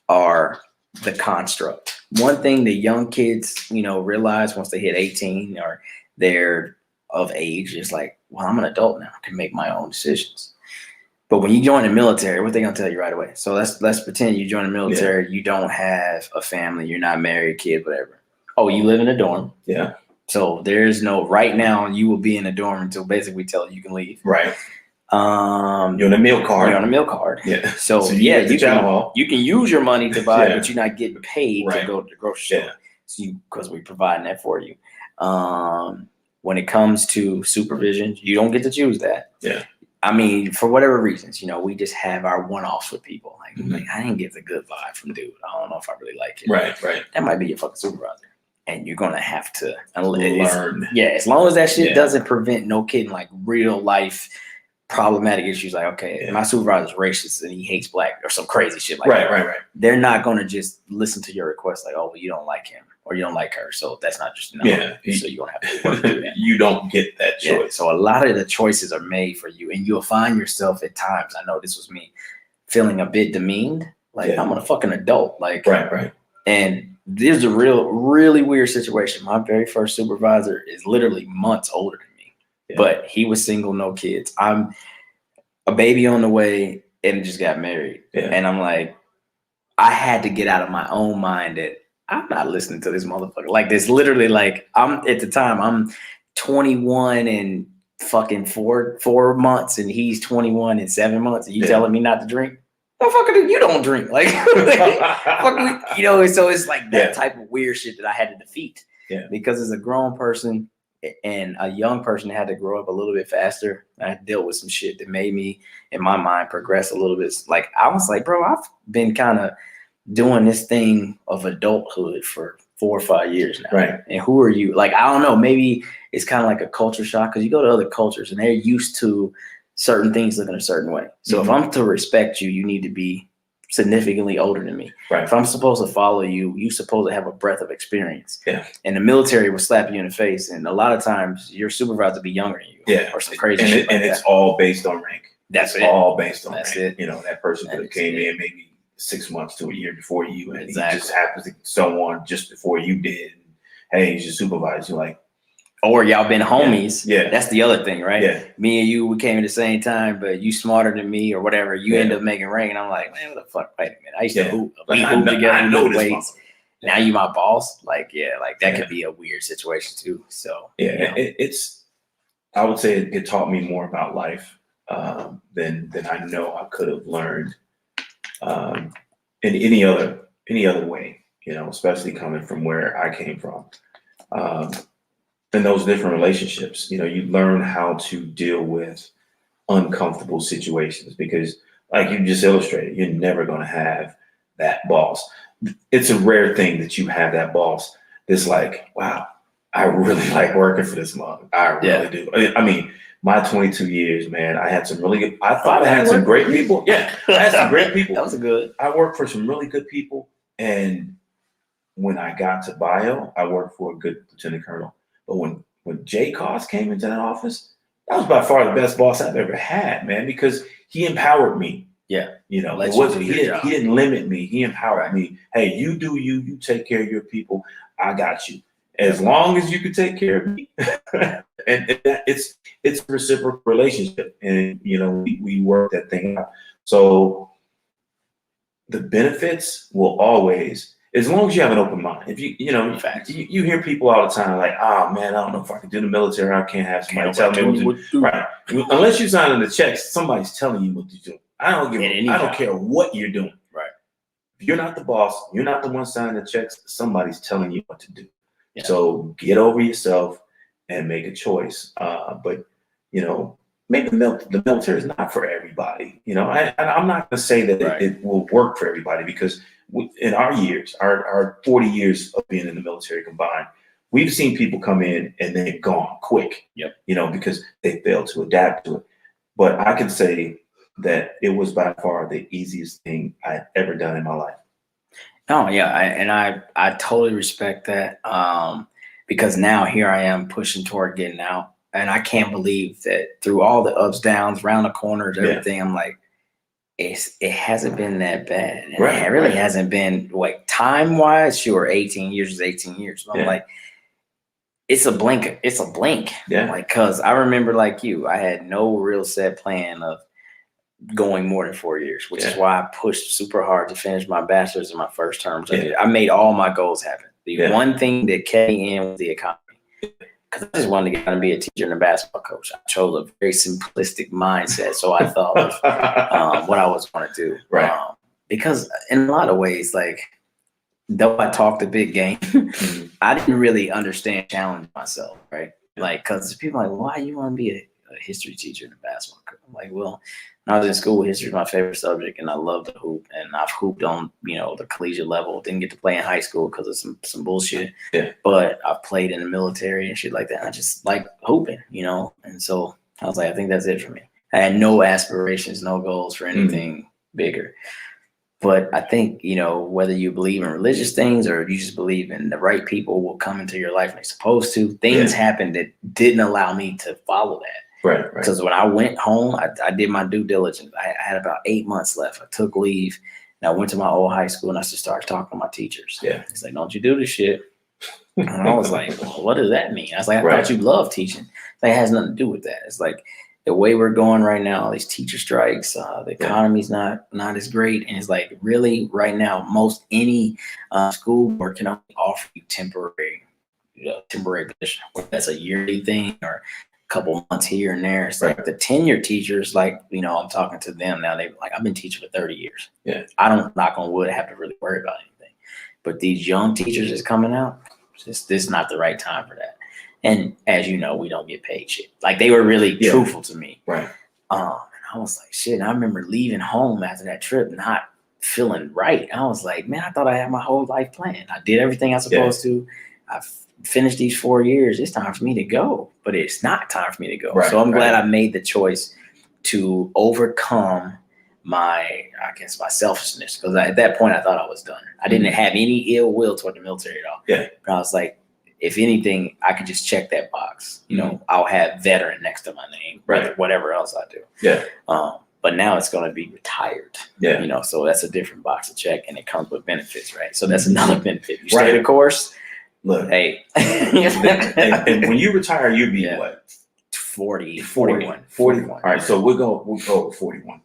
Speaker 2: are the construct. One thing the young kids, realize once they hit 18 or they're of age is like, well, I'm an adult now, I can make my own decisions. But when you join the military, what they gonna tell you right away? So let's pretend you join the military, you don't have a family, you're not married, kid, whatever. Oh, you live in a dorm.
Speaker 3: Yeah.
Speaker 2: So there's no right now you will be in a dorm until basically we tell you can leave.
Speaker 3: Right. You're on a meal card.
Speaker 2: You're on a meal card.
Speaker 3: Yeah.
Speaker 2: So
Speaker 3: you
Speaker 2: can use your money to buy, but you're not getting paid to go to the grocery store.
Speaker 3: Yeah.
Speaker 2: So because we're providing that for you. When it comes to supervision, you don't get to choose that.
Speaker 3: Yeah.
Speaker 2: I mean, for whatever reasons, we just have our one-offs with people. Like, I didn't get the good vibe from dude. I don't know if I really like it.
Speaker 3: Right.
Speaker 2: That might be your fucking supervisor. And you're gonna have to
Speaker 3: learn.
Speaker 2: As long as that shit doesn't prevent no kidding like real life problematic issues. Like, okay, my supervisor's racist and he hates black or some crazy shit like that.
Speaker 3: Right.
Speaker 2: They're not gonna just listen to your request like, oh, well, you don't like him or you don't like her, so that's not just no.
Speaker 3: Yeah.
Speaker 2: So you're gonna have to work through that.
Speaker 3: You don't get that choice.
Speaker 2: Yeah. So a lot of the choices are made for you, and you'll find yourself at times. I know this was me feeling a bit demeaned. Like I'm a fucking adult. Like
Speaker 3: right.
Speaker 2: And this is a really weird situation. My very first supervisor is literally months older than me, but he was single, no kids. I'm a baby on the way and just got married. And I'm like, I had to get out of my own mind that I'm not listening to this motherfucker. Like this literally like I'm 21 and fucking four months and he's 21 and 7 months and you telling me not to drink? Motherfucker, you don't drink. Like, so it's like that type of weird shit that I had to defeat.
Speaker 3: Yeah.
Speaker 2: Because as a grown person and a young person had to grow up a little bit faster. I dealt with some shit that made me, in my mind, progress a little bit. Like, I was like, bro, I've been kind of doing this thing of adulthood for 4 or 5 years now.
Speaker 3: Right.
Speaker 2: And who are you? Like, I don't know. Maybe it's kind of like a culture shock because you go to other cultures and they're used to certain things looking a certain way. So if I'm to respect you, you need to be significantly older than me.
Speaker 3: Right.
Speaker 2: If I'm supposed to follow you, you're supposed to have a breadth of experience.
Speaker 3: Yeah.
Speaker 2: And the military will slap you in the face. And a lot of times your supervisor will be younger than you.
Speaker 3: Yeah.
Speaker 2: Or some crazy shit
Speaker 3: and it's all based on rank.
Speaker 2: That's it.
Speaker 3: All based on
Speaker 2: That's
Speaker 3: rank.
Speaker 2: it.
Speaker 3: You know, that person could have came in maybe 6 months to a year before you, and
Speaker 2: Exactly.
Speaker 3: he just happens to get someone just before you did. Hey, he's your supervisor. You're like,
Speaker 2: or y'all been homies.
Speaker 3: Yeah.
Speaker 2: That's the other thing, right?
Speaker 3: Yeah.
Speaker 2: Me and you, we came at the same time, but you smarter than me or whatever. You end up making rank. And I'm like, man, what the fuck? Wait a minute. I used to hoop. We hoop together.
Speaker 3: I know this
Speaker 2: weights. Now you my boss. Like, like that could be a weird situation too. So
Speaker 3: it's. I would say it taught me more about life than I know I could have learned in any other way. You know, especially coming from where I came from. In those different relationships, you know, you learn how to deal with uncomfortable situations because, like you just illustrated, you're never going to have that boss. It's a rare thing that you have that boss that's like, wow, I really like working for this mom. I really do. I mean, my 22 years, man, I had some really good, I thought I had some great people. Yeah, I had some great people.
Speaker 2: That was good.
Speaker 3: I worked for some really good people. And when I got to bio, I worked for a good lieutenant colonel. But when Jay Koss came into that office, that was by far the best boss I've ever had, man, because he empowered me.
Speaker 2: Yeah.
Speaker 3: You know,
Speaker 2: he
Speaker 3: didn't limit me. He empowered me. Hey, you do you take care of your people. I got you. As long as you can take care of me. and it's a reciprocal relationship. And, you know, we work that thing out. So the benefits will always, as long as you have an open mind. If you hear people all the time like, oh man, I don't know if I can do the military. I can't have somebody tell me what to do. Right. Unless you're signing the checks, somebody's telling you what to do. I don't care what you're doing.
Speaker 2: Right.
Speaker 3: If you're not the boss, you're not the one signing the checks, somebody's telling you what to do.
Speaker 2: Yeah.
Speaker 3: So get over yourself and make a choice. But maybe the military is not for everybody. I'm not going to say that it will work for everybody, because in our years, our 40 years of being in the military combined, we've seen people come in and they've gone quick.
Speaker 2: Yep.
Speaker 3: Because they failed to adapt to it. But I can say that it was by far the easiest thing I've ever done in my life.
Speaker 2: Oh yeah, I totally respect that, because now here I am pushing toward getting out, and I can't believe that through all the ups, downs, round the corners, everything, I'm like, it hasn't been that bad. And it really hasn't been, like, time wise. Sure, 18 years is 18 years. But I'm like, it's a blink. It's a blink.
Speaker 3: Yeah.
Speaker 2: Like, cause I remember, like you, I had no real set plan of going more than 4 years, which is why I pushed super hard to finish my bachelor's in my first term. So I made all my goals happen. The one thing that kept me in was the economy, because I just wanted to get out and be a teacher and a basketball coach. I chose a very simplistic mindset, so I thought of what I was going to do.
Speaker 3: Right.
Speaker 2: Because in a lot of ways, like, though I talked a big game, I didn't really understand challenge myself, right? Like, because people are like, why you want to be a history teacher and a basketball coach? I'm like, well, when I was in school, history was my favorite subject, and I loved to hoop. And I've hooped on, the collegiate level. Didn't get to play in high school because of some bullshit. Yeah. But I've played in the military and shit like that. And I just like hooping, And so I was like, I think that's it for me. I had no aspirations, no goals for anything bigger. But I think, whether you believe in religious things or you just believe in the right people will come into your life when they're supposed to, things happened that didn't allow me to follow that.
Speaker 3: Right.
Speaker 2: Because when I went home, I did my due diligence. I had about 8 months left. I took leave, and I went to my old high school, and I just started talking to my teachers.
Speaker 3: Yeah.
Speaker 2: It's like, don't you do this shit. And I was like, well, what does that mean? I was like, I thought you loved teaching. It's like, it has nothing to do with that. It's like the way we're going right now, these teacher strikes, the economy's not as great. And it's like, really, right now, most any school board can only offer you temporary position. That's a yearly thing or couple months here and there. It's like the tenured teachers, like, I'm talking to them now. They like, I've been teaching for 30 years.
Speaker 3: Yeah.
Speaker 2: I don't, knock on wood, have to really worry about anything. But these young teachers that's coming out, this is not the right time for that. And as you know, we don't get paid shit. Like, they were really truthful to me.
Speaker 3: Right.
Speaker 2: And I was like, shit. And I remember leaving home after that trip, not feeling right. I was like, man, I thought I had my whole life planned. I did everything I was supposed to. I finished these 4 years. It's time for me to go, but it's not time for me to go. So I'm glad I made the choice to overcome my selfishness, because at that point I thought I was done. I didn't have any ill will toward the military at all.
Speaker 3: Yeah.
Speaker 2: But I was like, if anything, I could just check that box. I'll have veteran next to my name, whatever else I do.
Speaker 3: Yeah.
Speaker 2: But now it's going to be retired.
Speaker 3: Yeah.
Speaker 2: So that's a different box to check, and it comes with benefits, right? So that's another benefit. You stay the course.
Speaker 3: Look,
Speaker 2: hey,
Speaker 3: and when you retire, you'll be what?
Speaker 2: 41.
Speaker 3: All right, so we'll go with 41.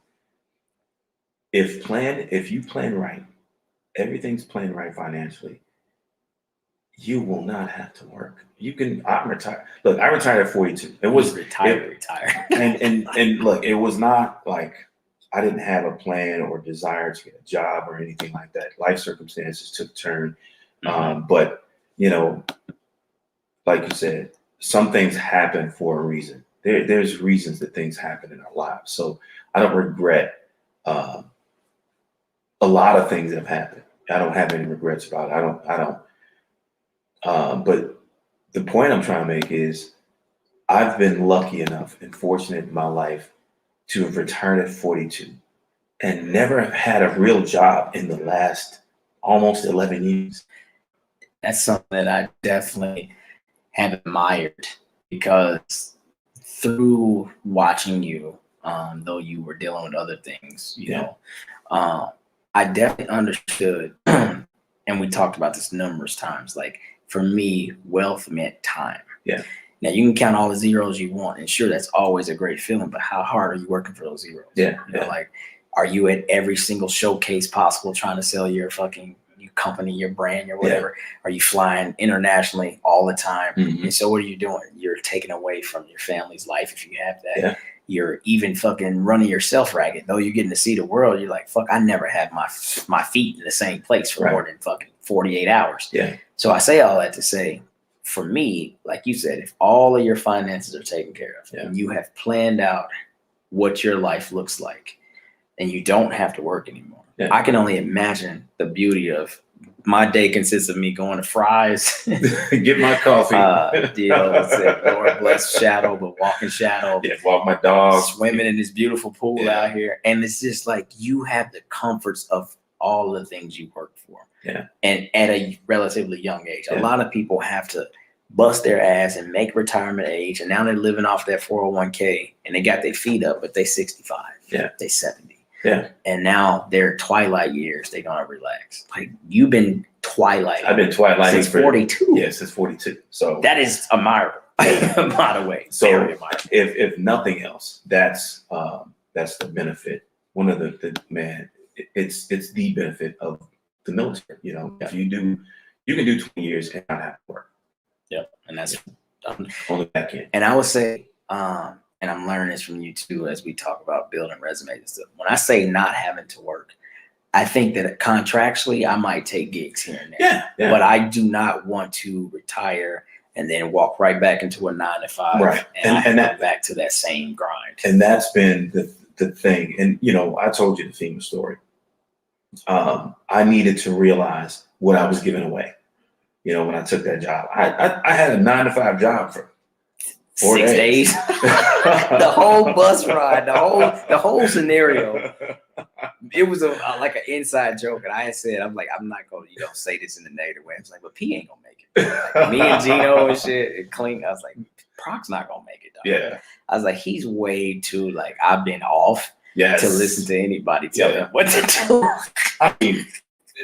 Speaker 3: If you plan right, everything's planned right financially, you will not have to work. I'm retired. Look, I retired at 42. It was retired. And look, it was not like I didn't have a plan or desire to get a job or anything like that. Life circumstances took a turn. But like you said, some things happen for a reason. There's reasons that things happen in our lives. So I don't regret a lot of things that have happened. I don't have any regrets about it. I don't. But the point I'm trying to make is I've been lucky enough and fortunate in my life to have retired at 42 and never had a real job in the last almost 11 years.
Speaker 2: That's something that I definitely have admired, because through watching you, though you were dealing with other things, I definitely understood, and we talked about this numerous times, like, for me, wealth meant time.
Speaker 3: Yeah.
Speaker 2: Now, you can count all the zeros you want, and sure, that's always a great feeling, but how hard are you working for those zeros?
Speaker 3: Yeah.
Speaker 2: Like, are you at every single showcase possible trying to sell your fucking your company, your brand, or whatever? Are you flying internationally all the time? And so what are you doing? You're taking away from your family's life if you have that.
Speaker 3: Yeah.
Speaker 2: You're even fucking running yourself ragged. Though you're getting to see the world, you're like, fuck, I never had my feet in the same place for more than fucking 48 hours.
Speaker 3: Yeah.
Speaker 2: So I say all that to say, for me, like you said, if all of your finances are taken care of and you have planned out what your life looks like and you don't have to work anymore, I can only imagine the beauty of my day consists of me going to Fry's,
Speaker 3: get my coffee.
Speaker 2: Lord bless Shadow, but walking Shadow.
Speaker 3: Yeah, walk my dog.
Speaker 2: Swimming in this beautiful pool out here. And it's just like you have the comforts of all the things you work for.
Speaker 3: Yeah.
Speaker 2: And at a relatively young age. A lot of people have to bust their ass and make retirement age. And now they're living off their 401k and they got their feet up, but they 65.
Speaker 3: Yeah.
Speaker 2: They 70.
Speaker 3: Yeah.
Speaker 2: And now their twilight years, they gonna relax. Like you've been twilight.
Speaker 3: I've been twilighting
Speaker 2: since 42.
Speaker 3: Yeah, since 42. So
Speaker 2: that is admirable. By the way.
Speaker 3: So
Speaker 2: very admirable.
Speaker 3: if nothing else, that's the benefit. One of the it's the benefit of the military. You know, if you can do 20 years and not have to work.
Speaker 2: Yeah. And that's
Speaker 3: on the back end.
Speaker 2: And I would say, and I'm learning this from you too, as we talk about building resumes and stuff. When I say not having to work, I think that contractually I might take gigs here and there.
Speaker 3: Yeah.
Speaker 2: But I do not want to retire and then walk right back into a 9-to-5.
Speaker 3: Right.
Speaker 2: And that back to that same grind.
Speaker 3: And that's been the thing. And you know, I told you the FEMA story. I needed to realize what I was giving away. You know, when I took that job, I had a 9-to-5 job for 4 days.
Speaker 2: The whole bus ride, the whole scenario. It was like an inside joke, and I had said, I'm like, I'm not gonna, say this in the negative way. I was like, but P ain't gonna make it. Like, me and Gino and shit, and Clink. I was like, Proc's not gonna make it. Dog.
Speaker 3: Yeah.
Speaker 2: I was like, he's way too like I've been off
Speaker 3: to
Speaker 2: listen to anybody tell him what to do.
Speaker 3: I mean,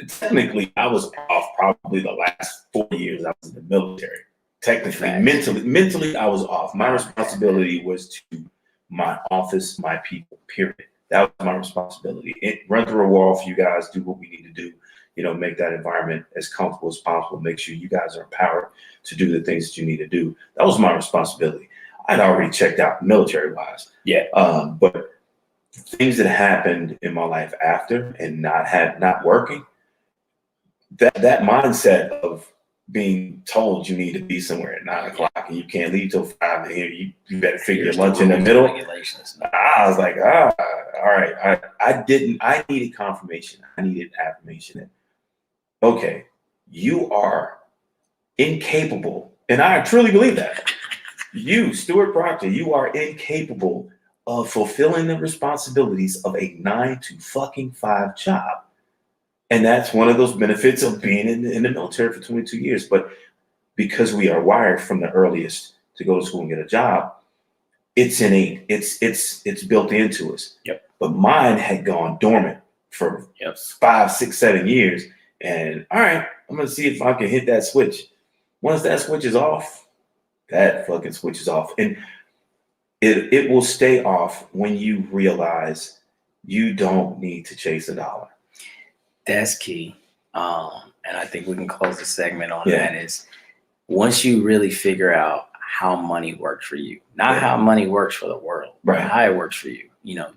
Speaker 3: technically, I was off probably the last 4 years I was in the military. Technically, mentally, I was off. My responsibility was to my office, my people, period. That was my responsibility. Run through a wall for you guys, do what we need to do, make that environment as comfortable as possible, make sure you guys are empowered to do the things that you need to do. That was my responsibility. I'd already checked out military-wise.
Speaker 2: Yeah.
Speaker 3: But things that happened in my life after and not working, that mindset of being told you need to be somewhere at 9 o'clock and you can't leave till 5 and here you better figure your lunch in the middle. I was like, all right. I needed confirmation. I needed affirmation that, okay, you are incapable. And I truly believe that. You, Stuart Proctor, you are incapable of fulfilling the responsibilities of a 9-to-5 job. And that's one of those benefits of being in the military for 22 years. But because we are wired from the earliest to go to school and get a job, it's innate. It's built into us.
Speaker 2: Yep.
Speaker 3: But mine had gone dormant for 5, 6, 7 years. And all right, I'm going to see if I can hit that switch. Once that switch is off, that fucking switch is off. And it will stay off when you realize you don't need to chase a dollar.
Speaker 2: That's key. And I think we can close the segment on that is once you really figure out how money works for you, not how money works for the world, but how it works for you.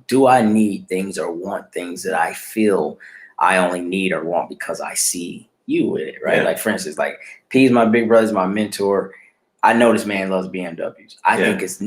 Speaker 2: Do I need things or want things that I feel I only need or want because I see you with it, right? Like for instance, like P's my big brother's my mentor. I know this man loves BMWs. I think it's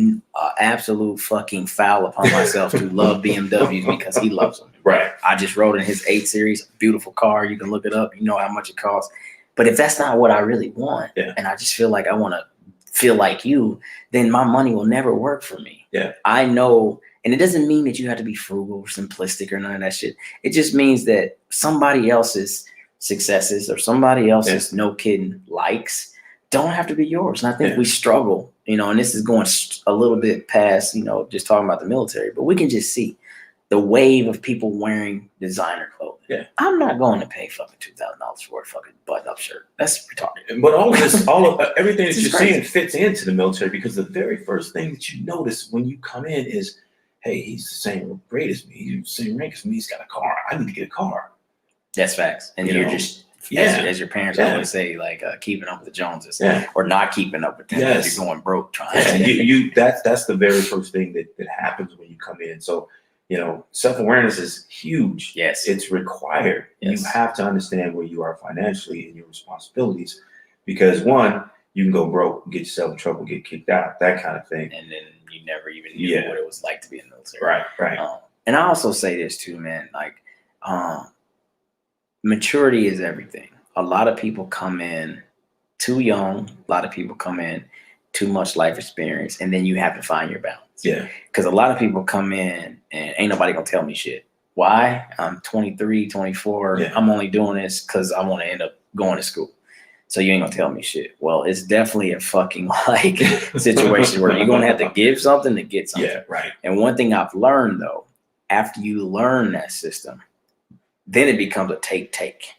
Speaker 2: absolute fucking foul upon myself to love BMWs because he loves them.
Speaker 3: Right.
Speaker 2: I just rode in his 8 Series, beautiful car. You can look it up. You know how much it costs. But if that's not what I really want, and I just feel like I want to feel like you, then my money will never work for me.
Speaker 3: Yeah.
Speaker 2: I know, and it doesn't mean that you have to be frugal or simplistic or none of that shit. It just means that somebody else's successes or somebody else's no kidding likes don't have to be yours. And I think we struggle, and this is going a little bit past, just talking about the military, but we can just see the wave of people wearing designer clothing. Yeah. I'm not going to pay fucking $2,000 for a fucking button-up shirt. That's retarded.
Speaker 3: But everything that you're saying fits into the military because the very first thing that you notice when you come in is, hey, he's the same grade as me. He's the same rank as me. He's got a car. I need to get a car.
Speaker 2: That's facts. And you're just as your parents
Speaker 3: Yeah.
Speaker 2: always say, like keeping up with the Joneses,
Speaker 3: Yeah.
Speaker 2: or not keeping up with them.
Speaker 3: Yes.
Speaker 2: You're going broke trying.
Speaker 3: Yeah, you that's the very first thing that happens when you come in. So, self-awareness is huge.
Speaker 2: Yes.
Speaker 3: It's required.
Speaker 2: Yes.
Speaker 3: You have to understand where you are financially and your responsibilities, because one, you can go broke, get yourself in trouble, get kicked out, that kind of thing.
Speaker 2: And then you never even knew what it was like to be in the military.
Speaker 3: Right.
Speaker 2: And I also say this too, man, like maturity is everything. A lot of people come in too young. A lot of people come in too much life experience, and then you have to find your balance.
Speaker 3: Yeah.
Speaker 2: Because a lot of people come in and ain't nobody gonna tell me shit. Why? I'm 23, 24.
Speaker 3: Yeah.
Speaker 2: I'm only doing this because I want to end up going to school. So you ain't gonna tell me shit. Well, it's definitely a fucking like situation where you're gonna have to give something to get something.
Speaker 3: Yeah, right.
Speaker 2: And one thing I've learned though, after you learn that system, then it becomes a take.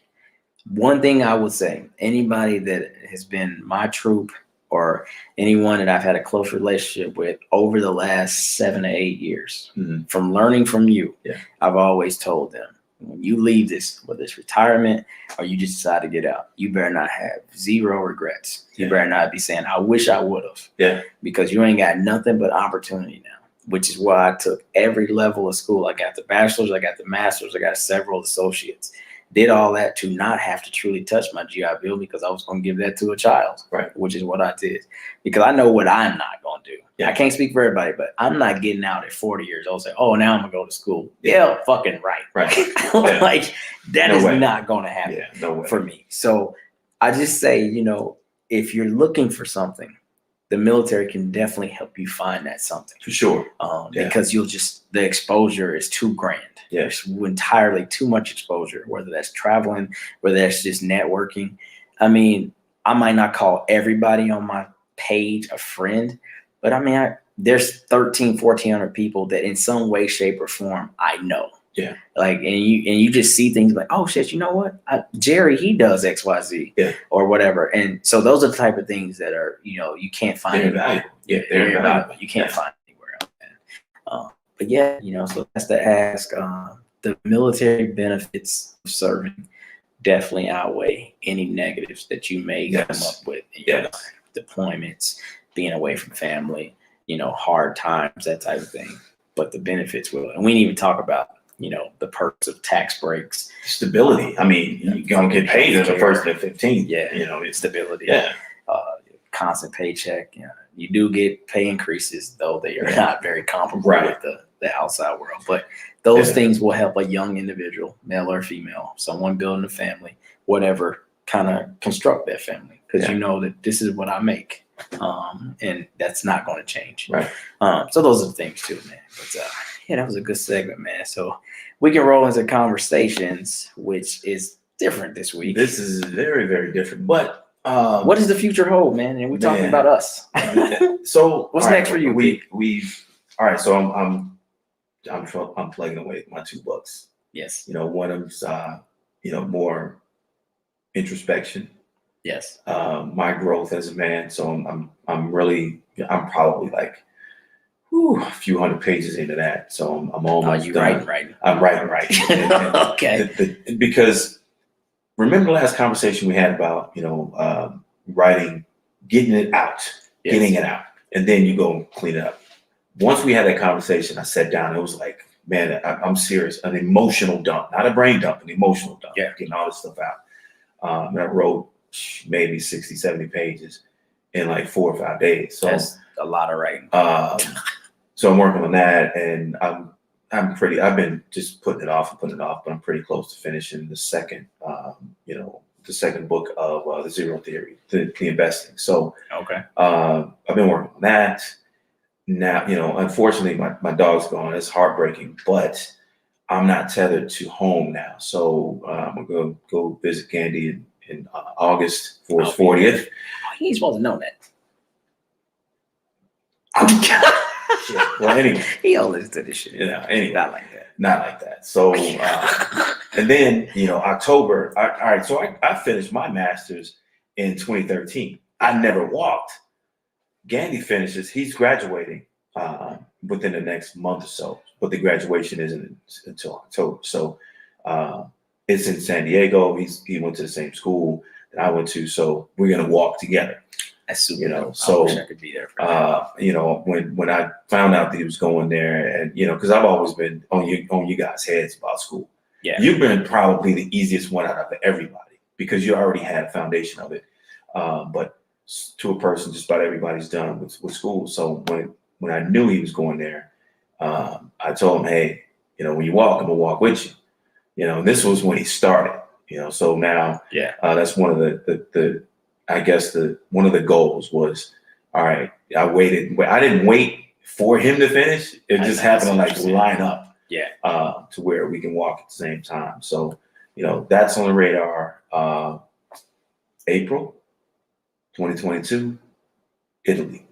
Speaker 2: One thing I would say, anybody that has been my troop or anyone that I've had a close relationship with over the last 7 to 8 years,
Speaker 3: Mhm.
Speaker 2: from learning from you,
Speaker 3: Yeah.
Speaker 2: I've always told them, when you leave this, whether it's retirement or you just decide to get out, you better not have zero regrets. You
Speaker 3: Yeah.
Speaker 2: better not be saying, I wish I would have.
Speaker 3: Yeah.
Speaker 2: Because you ain't got nothing but opportunity now, which is why I took every level of school. I got the bachelor's, I got the master's, I got several associates. Did all that to not have to truly touch my GI Bill because I was going to give that to a child,
Speaker 3: Right.
Speaker 2: which is what I did. Because I know what I'm not going to do.
Speaker 3: Yeah.
Speaker 2: I can't speak for everybody, but I'm not getting out at 40 years old saying, oh, now I'm going to go to school. Yeah, fucking right.
Speaker 3: Right.
Speaker 2: Like, that
Speaker 3: No
Speaker 2: is
Speaker 3: way.
Speaker 2: not going to happen
Speaker 3: Yeah, no way.
Speaker 2: for me. So I just say, if you're looking for something, the military can definitely help you find that something.
Speaker 3: For sure. Yeah.
Speaker 2: Because the exposure is too grand.
Speaker 3: Yeah.
Speaker 2: There's entirely too much exposure, whether that's traveling, whether that's just networking. I mean, I might not call everybody on my page a friend, but I mean, there's 1,400 people that in some way, shape, or form I know.
Speaker 3: Yeah.
Speaker 2: Like, and you just see things like, oh shit, you know what? Jerry, he does XYZ.
Speaker 3: Yeah.
Speaker 2: Or whatever. And so those are the type of things that are, you can't find
Speaker 3: They're
Speaker 2: anywhere.
Speaker 3: valuable. Yeah,
Speaker 2: They're
Speaker 3: they're
Speaker 2: valuable.
Speaker 3: valuable.
Speaker 2: You can't
Speaker 3: Yeah.
Speaker 2: find anywhere else. But yeah, so that's the ask. The military benefits of serving definitely outweigh any negatives that you may come
Speaker 3: Yes.
Speaker 2: up with in your
Speaker 3: Yes.
Speaker 2: life. Deployments, being away from family, hard times, that type of thing. But the benefits will. And we didn't even talk about, the perks of tax breaks.
Speaker 3: Stability. I mean, you're going to get paid in the first and 15.
Speaker 2: Yeah.
Speaker 3: It's
Speaker 2: Stability.
Speaker 3: Yeah.
Speaker 2: Constant paycheck. You do get pay increases, though they are
Speaker 3: Yeah.
Speaker 2: not very comparable
Speaker 3: Right.
Speaker 2: with the outside world. But those
Speaker 3: Yeah.
Speaker 2: things will help a young individual, male or female, someone building a family, whatever, kind of construct that family, because
Speaker 3: Yeah.
Speaker 2: you know that this is what I make, and that's not going to change.
Speaker 3: Right.
Speaker 2: So those are the things too, man. But yeah, that was a good segment, man. So we can roll into conversations, which is different this week.
Speaker 3: This is very, very different. But
Speaker 2: What does the future hold, man? And we're talking
Speaker 3: Man.
Speaker 2: about us.
Speaker 3: So
Speaker 2: What's
Speaker 3: all right,
Speaker 2: next for you?
Speaker 3: We've all right. So I'm plugging away at my 2 books.
Speaker 2: Yes.
Speaker 3: One of them's more introspection,
Speaker 2: Yes.
Speaker 3: my growth as a man. So I'm probably like a few hundred pages into that. So I'm
Speaker 2: Oh,
Speaker 3: almost
Speaker 2: you
Speaker 3: done.
Speaker 2: writing.
Speaker 3: I'm writing.
Speaker 2: Okay.
Speaker 3: Because remember the last conversation we had about writing, getting it out,
Speaker 2: Yes.
Speaker 3: getting it out, and then you go and clean it up. Once we had that conversation, I sat down. It was like, man, I'm serious. An emotional dump, not a brain dump, an emotional dump.
Speaker 2: Yeah.
Speaker 3: Getting all this stuff out. And I wrote maybe 60, 70 pages in like 4 or 5 days. So
Speaker 2: That's a lot of writing.
Speaker 3: so I'm working on that, and I've been just putting it off, but I'm pretty close to finishing the second, the second book of the Zero Theory, the investing. So
Speaker 2: Okay.
Speaker 3: I've been working on that. Now, unfortunately, my dog's gone. It's heartbreaking, but I'm not tethered to home now. So I'm gonna go visit Candy in August for his 40th.
Speaker 2: He ain't supposed to know that.
Speaker 3: Shit. Well, anyway,
Speaker 2: He don't listen to this shit.
Speaker 3: anyway.
Speaker 2: Not like that.
Speaker 3: Not like that. So, and then, October, all right, so I finished my master's in 2013. I never walked. Gandhi finishes, he's graduating within the next month or so, but the graduation isn't until October. So it's in San Diego. He went to the same school that I went to, so we're gonna walk together.
Speaker 2: That's super.
Speaker 3: You know,
Speaker 2: dope.
Speaker 3: so
Speaker 2: I wish I could be there for that.
Speaker 3: you know, when I found out that he was going there, and you know, because I've always been on you guys' heads about school.
Speaker 2: Yeah.
Speaker 3: You've been probably the easiest one out of everybody because you already had a foundation of it. But to a person, just about everybody's done with school. So when I knew he was going there, I told him, hey, you know, when you walk, I'm gonna walk with you. You know, and this was when he started. You know, so now, that's one of the I guess one of the goals was, all right, I waited. I didn't wait for him to finish. It just happened to like line up.
Speaker 2: Yeah.
Speaker 3: To where we can walk at the same time. So, you know, that's on the radar. April 2022, Italy,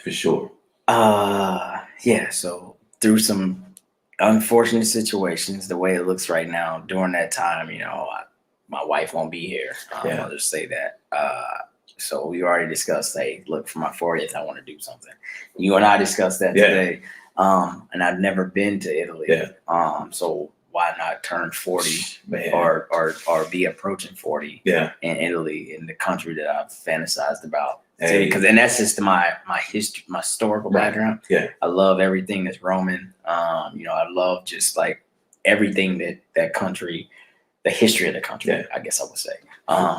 Speaker 3: for sure.
Speaker 2: Yeah. So through some unfortunate situations, the way it looks right now, during that time, you know, my wife won't be here. I'll just say that. So we already discussed, hey, look, for my 40th, I want to do something. You and I discussed that today. And I've never been to Italy. So why not turn 40 or be approaching 40 in Italy, in the country that I've fantasized about? Because and that's just my history, my historical background. I love everything that's Roman. You know, I love just like everything that country, the history of the country, I guess I would say.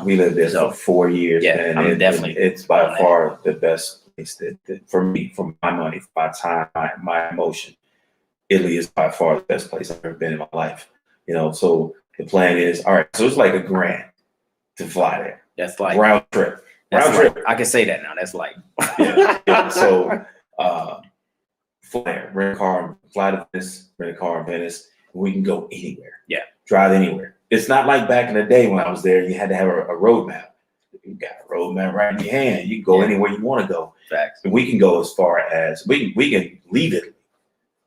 Speaker 3: We lived there for 4 years.
Speaker 2: Yeah,
Speaker 3: and
Speaker 2: definitely.
Speaker 3: It's by far the best place that for me, for my money, for my time, my emotion. Italy is by far the best place I've ever been in my life. You know, so the plan is, all right, so it's like $1,000 to fly there.
Speaker 2: That's like
Speaker 3: round trip.
Speaker 2: I can say that now. That's like
Speaker 3: So fly there, rent a car, fly to Venice, rent a car in Venice, and we can go anywhere. Drive anywhere. It's not like back in the day when I was there, you had to have a road map. You got a road map right in your hand. You can go anywhere you want to go.
Speaker 2: Facts.
Speaker 3: And we can go as far as we can leave Italy.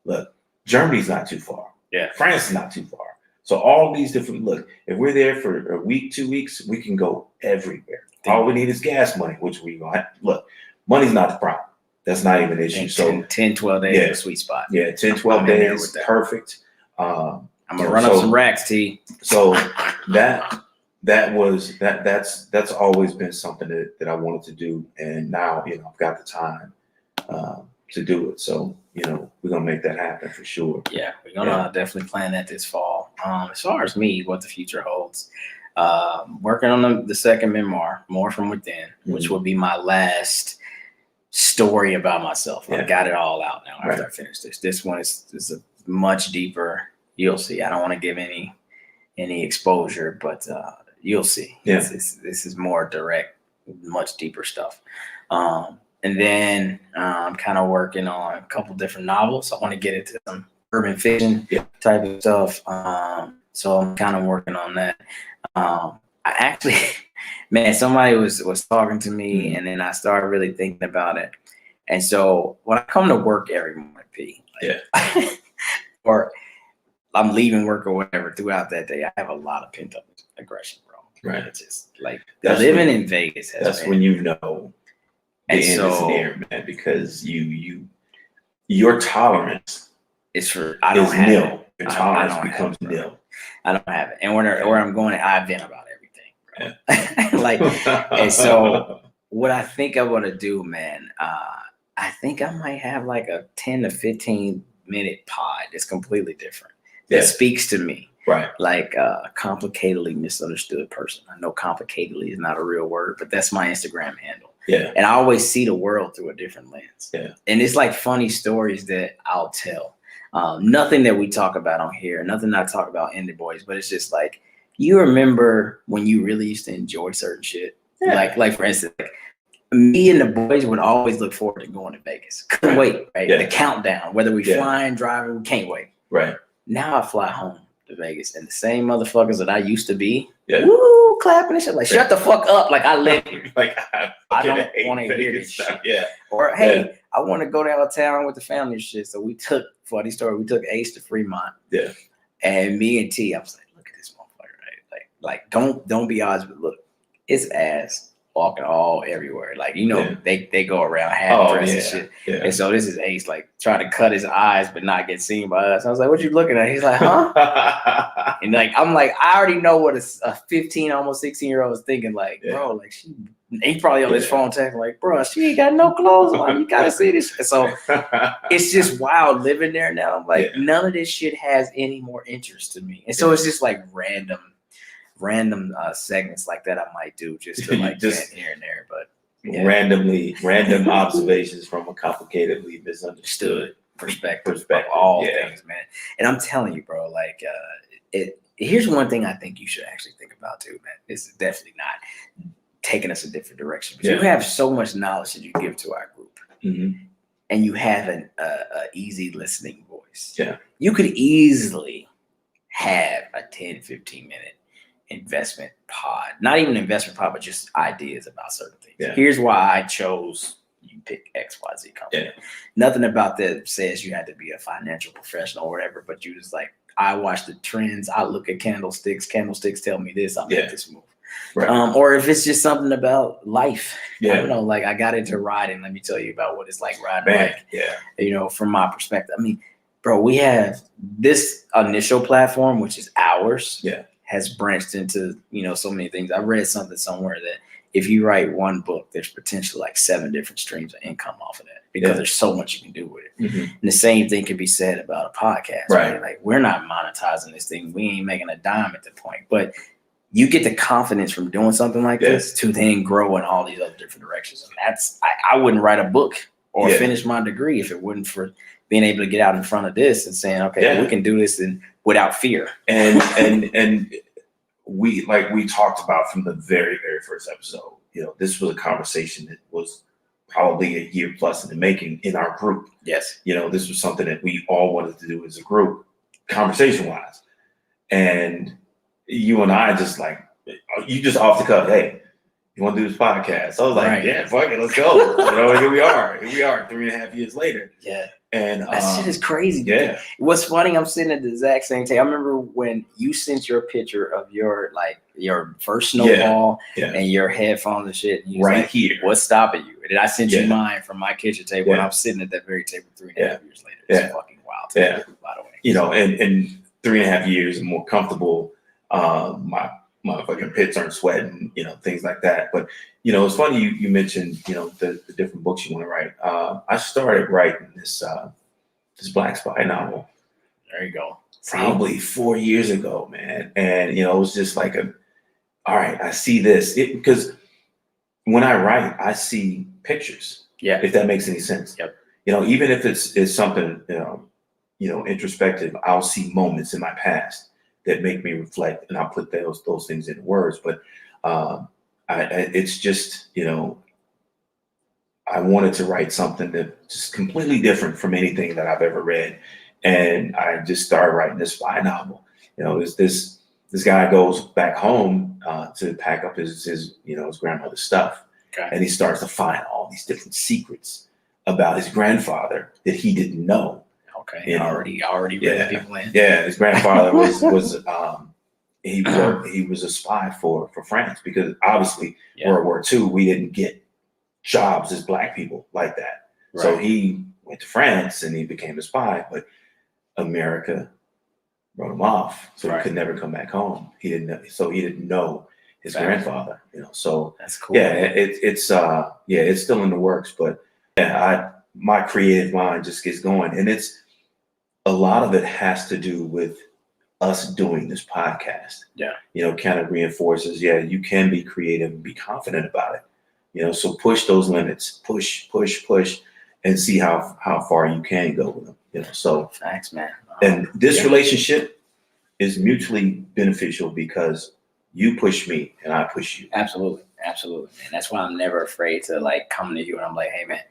Speaker 3: Look, Germany's not too far. France is not too far. So all these different if we're there for a week, 2 weeks, we can go everywhere. All we need is gas money, which we gonna look. Money's not the problem. That's not even an issue. So
Speaker 2: 10, 12 days is a sweet spot.
Speaker 3: 10, 12 days, perfect.
Speaker 2: I'm gonna run up some racks, T.
Speaker 3: So that's always been something that I wanted to do, and now you know I've got the time to do it. So you know we're gonna make that happen for sure.
Speaker 2: Yeah, we're gonna definitely plan that this fall. As far as me, what the future holds, working on the second memoir, More From Within, which will be my last story about myself. I got it all out now after I finish this. This one is a much deeper. You'll see. I don't want to give any exposure, but you'll see. This is more direct, much deeper stuff. And then I'm kind of working on a couple different novels. I want to get into some urban fiction type of stuff. So I'm kind of working on that. I actually, man, somebody was talking to me, and then I started really thinking about it. And so when I come to work every morning, P, or I'm leaving work or whatever, throughout that day, I have a lot of pent up aggression, bro.
Speaker 3: Right.
Speaker 2: It's just like living in Vegas
Speaker 3: that's when you know the end is near, man, because your tolerance
Speaker 2: is for
Speaker 3: is nil. Your tolerance becomes nil.
Speaker 2: I don't have it. And where I'm going, I vent about everything, bro. Like, and so what I think I want to do, man, I think I might have like a 10 to 15 minute pod that's completely different. That speaks to me.
Speaker 3: Right.
Speaker 2: Like a complicatedly misunderstood person. I know complicatedly is not a real word, but that's my Instagram handle.
Speaker 3: Yeah.
Speaker 2: And I always see the world through a different lens.
Speaker 3: Yeah.
Speaker 2: And it's like funny stories that I'll tell. Nothing that we talk about on here, nothing I talk about in the boys, but it's just like, you remember when you really used to enjoy certain shit. Yeah. Like for instance, like, me and the boys would always look forward to going to Vegas. Couldn't wait, right? The countdown, whether we flying, driving, we can't wait.
Speaker 3: Right.
Speaker 2: Now I fly home to Vegas, and the same motherfuckers that I used to be, woo, clapping and shit, like, shut the fuck up, like I live here.
Speaker 3: Like
Speaker 2: I don't want to hear this shit.
Speaker 3: Yeah.
Speaker 2: Or hey, I want to go downtown with the family and shit. So we took, funny story, we took Ace to Fremont.
Speaker 3: Yeah.
Speaker 2: And me and T, I was like, look at this motherfucker, right? Like don't be odds, but look, it's ass. walking all everywhere. Like, you know,
Speaker 3: Yeah.
Speaker 2: they go around half dressed and
Speaker 3: yeah,
Speaker 2: shit.
Speaker 3: yeah.
Speaker 2: And so this is Ace like trying to cut his eyes but not get seen by us. I was like, what you looking at? He's like, huh? And like, I'm like, I already know what a 15, almost 16-year-old is thinking. Like, bro, like he probably on his phone texting like, bro, she ain't got no clothes on. You gotta see this. So it's just wild living there now. I'm like, none of this shit has any more interest to me. And so it's just like random segments like that I might do just to like just here and there. But
Speaker 3: random observations from a complicatedly misunderstood
Speaker 2: perspective of all things, man. And I'm telling you, bro, like here's one thing I think you should actually think about too, man. It's definitely not taking us a different direction. But you have so much knowledge that you give to our group.
Speaker 3: Mm-hmm.
Speaker 2: And you have an easy listening voice.
Speaker 3: Yeah.
Speaker 2: You could easily have a 10, 15-minute investment pod. Not even investment pod, but just ideas about certain things.
Speaker 3: Yeah.
Speaker 2: Here's why I chose you pick XYZ company.
Speaker 3: Yeah.
Speaker 2: Nothing about that says you had to be a financial professional or whatever, but you just like, I watch the trends, I look at candlesticks tell me this, I'll make this move.
Speaker 3: Right.
Speaker 2: Or if it's just something about life.
Speaker 3: Yeah.
Speaker 2: I don't know, like I got into riding. Let me tell you about what it's like riding bike.
Speaker 3: Yeah.
Speaker 2: You know, from my perspective. I mean, bro, we have this initial platform, which is ours.
Speaker 3: Yeah.
Speaker 2: Has branched into, you know, so many things. I read something somewhere that if you write one book, there's potentially like 7 different streams of income off of that because there's so much you can do with it.
Speaker 3: Mm-hmm.
Speaker 2: And the same thing can be said about a podcast. Right? Like we're not monetizing this thing. We ain't making a dime at the point, but you get the confidence from doing something like this to then grow in all these other different directions. And that's, I wouldn't write a book or finish my degree if it wasn't for being able to get out in front of this and saying, okay, we can do this and without fear.
Speaker 3: And we talked about from the very, very first episode, you know, this was a conversation that was probably a year plus in the making in our group.
Speaker 2: Yes.
Speaker 3: You know, this was something that we all wanted to do as a group, conversation wise. And you and I just like, you just off the cuff, hey, you want to do this podcast? So I was like, yeah, fuck it, let's go. You know, here we are 3.5 years later.
Speaker 2: Yeah.
Speaker 3: And
Speaker 2: that shit is crazy.
Speaker 3: Yeah.
Speaker 2: What's funny, I'm sitting at the exact same time. I remember when you sent your picture of your first snowball and your headphones and shit. And you
Speaker 3: right
Speaker 2: like,
Speaker 3: here.
Speaker 2: What's stopping you? And I sent you mine from my kitchen table and I'm sitting at that very table 3.5 years later. It's fucking wild. By the way.
Speaker 3: You know, and 3.5 years and more comfortable. My fucking pits aren't sweating, you know, things like that. But, you know, it's funny you mentioned, you know, the different books you want to write. I started writing this Black Spy novel.
Speaker 2: There you go.
Speaker 3: Probably 4 years ago, man. And, you know, it was just like all right, I see this. Because when I write, I see pictures. Yeah. If that makes any sense. Yep. You know, even if it's something, you know, introspective, I'll see moments in my past that make me reflect, and I'll put those things in words. But it's just, you know, I wanted to write something that just completely different from anything that I've ever read, and I just started writing this spy novel. You know, this guy goes back home to pack up his grandmother's stuff, and he starts to find all these different secrets about his grandfather that he didn't know.
Speaker 2: Okay, already read people in.
Speaker 3: Yeah, his grandfather was he was a spy for France because obviously World War II we didn't get jobs as Black people like that. Right. So he went to France and he became a spy, but America wrote him off, so he could never come back home. He didn't know his grandfather. You know, so
Speaker 2: that's cool.
Speaker 3: Yeah, it's still in the works, but my creative mind just gets going, and it's. A lot of it has to do with us doing this podcast. Yeah. You know, kind of reinforces, you can be creative and be confident about it. You know, so push those limits, push, and see how far you can go with them. You know, so
Speaker 2: thanks, man.
Speaker 3: And this relationship is mutually beneficial because you push me and I push you.
Speaker 2: Absolutely, man. That's why I'm never afraid to like come to you and I'm like, hey, man,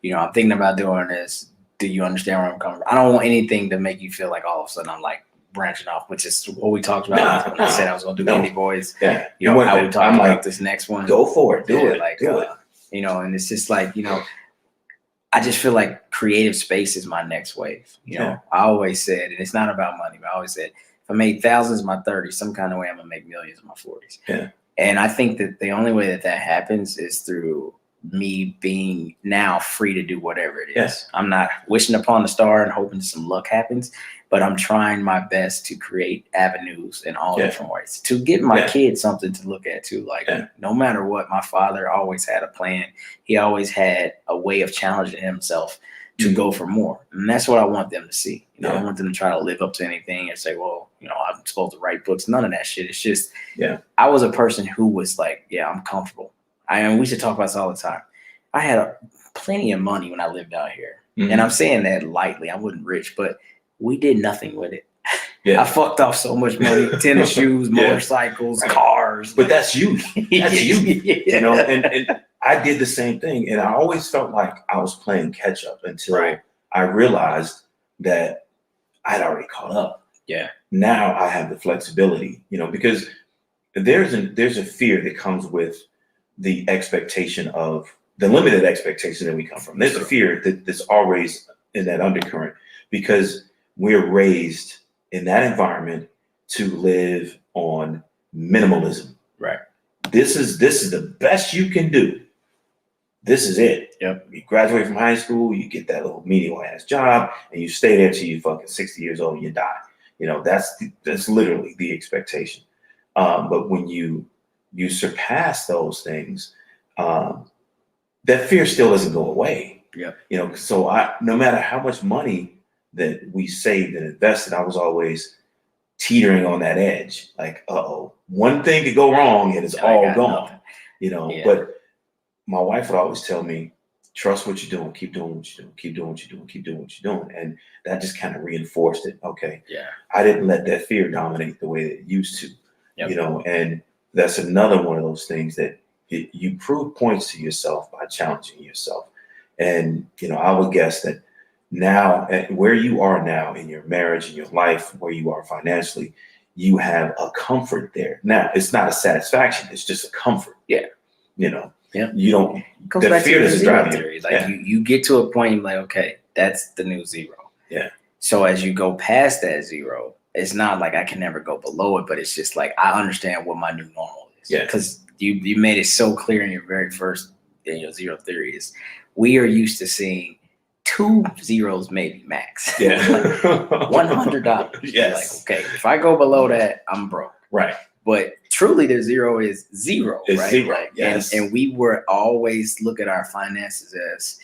Speaker 2: you know, I'm thinking about doing this. Do you understand where I'm coming from? I don't want anything to make you feel like all of a sudden I'm like branching off, which is what we talked about when I said I was going to do Indie Boys. Yeah. You know, how we talked about this next one.
Speaker 3: Go for it. Do it.
Speaker 2: You know, and it's just like, you know, I just feel like creative space is my next wave. You know, I always said, and it's not about money, but I always said, if I made thousands in my 30s, some kind of way I'm going to make millions in my 40s. Yeah. And I think that the only way that happens is through me being now free to do whatever it is.
Speaker 3: Yes.
Speaker 2: I'm not wishing upon a star and hoping some luck happens, but I'm trying my best to create avenues in all different ways to give my kids something to look at too. Like no matter what, my father always had a plan. He always had a way of challenging himself to go for more. And that's what I want them to see. You know, I don't want them to try to live up to anything and say, well, you know, I'm supposed to write books. None of that shit. It's just, I was a person who was like, I'm comfortable. And we should talk about this all the time. I had plenty of money when I lived out here. And I'm saying that lightly. I wasn't rich, but we did nothing with it. I fucked off so much money, tennis shoes, motorcycles, cars.
Speaker 3: But that's you. That's you. You know, and I did the same thing. And I always felt like I was playing catch up until I realized that I'd already caught up. Now I have the flexibility, you know, because there's a fear that comes with the expectation of the limited expectation that we come from. There's a fear that's always in that undercurrent because we're raised in that environment to live on minimalism.
Speaker 2: Right.
Speaker 3: This is the best you can do. This is it.
Speaker 2: Yep.
Speaker 3: You graduate from high school, you get that little medium ass job, and you stay there till you fucking 60 years old and you die. You know, that's literally the expectation. But when you surpass those things, that fear still doesn't go away.
Speaker 2: Yeah.
Speaker 3: You know, so no matter how much money that we saved and invested, I was always teetering on that edge. Like, one thing could go wrong and it's all gone.
Speaker 2: Nothing.
Speaker 3: You know, but my wife would always tell me, trust what you're doing, keep doing what you're doing, keep doing what you're doing, keep doing what you're doing. And that just kind of reinforced it. Okay.
Speaker 2: Yeah.
Speaker 3: I didn't let that fear dominate the way that it used to. You know, and that's another one of those things that you prove points to yourself by challenging yourself. And, you know, I would guess that now, where you are now in your marriage, in your life, where you are financially, you have a comfort there. Now, it's not a satisfaction. It's just a comfort.
Speaker 2: Yeah.
Speaker 3: You know,
Speaker 2: you
Speaker 3: don't,
Speaker 2: it goes
Speaker 3: the
Speaker 2: back
Speaker 3: fear
Speaker 2: to the
Speaker 3: doesn't
Speaker 2: zero
Speaker 3: drive you.
Speaker 2: theory. Like you get to a point like, okay, that's the new zero.
Speaker 3: Yeah.
Speaker 2: So as you go past that zero, it's not like I can never go below it, but it's just like I understand what my new normal is.
Speaker 3: Yeah.
Speaker 2: Because you made it so clear in your very first zero theory is we are used to seeing 2 zeros maybe max.
Speaker 3: Yeah.
Speaker 2: $100.
Speaker 3: Yes.
Speaker 2: Like, okay, if I go below that, I'm broke.
Speaker 3: Right.
Speaker 2: But truly the zero is zero.
Speaker 3: It's
Speaker 2: right?
Speaker 3: zero.
Speaker 2: Like,
Speaker 3: Yes.
Speaker 2: And we were always look at our finances as,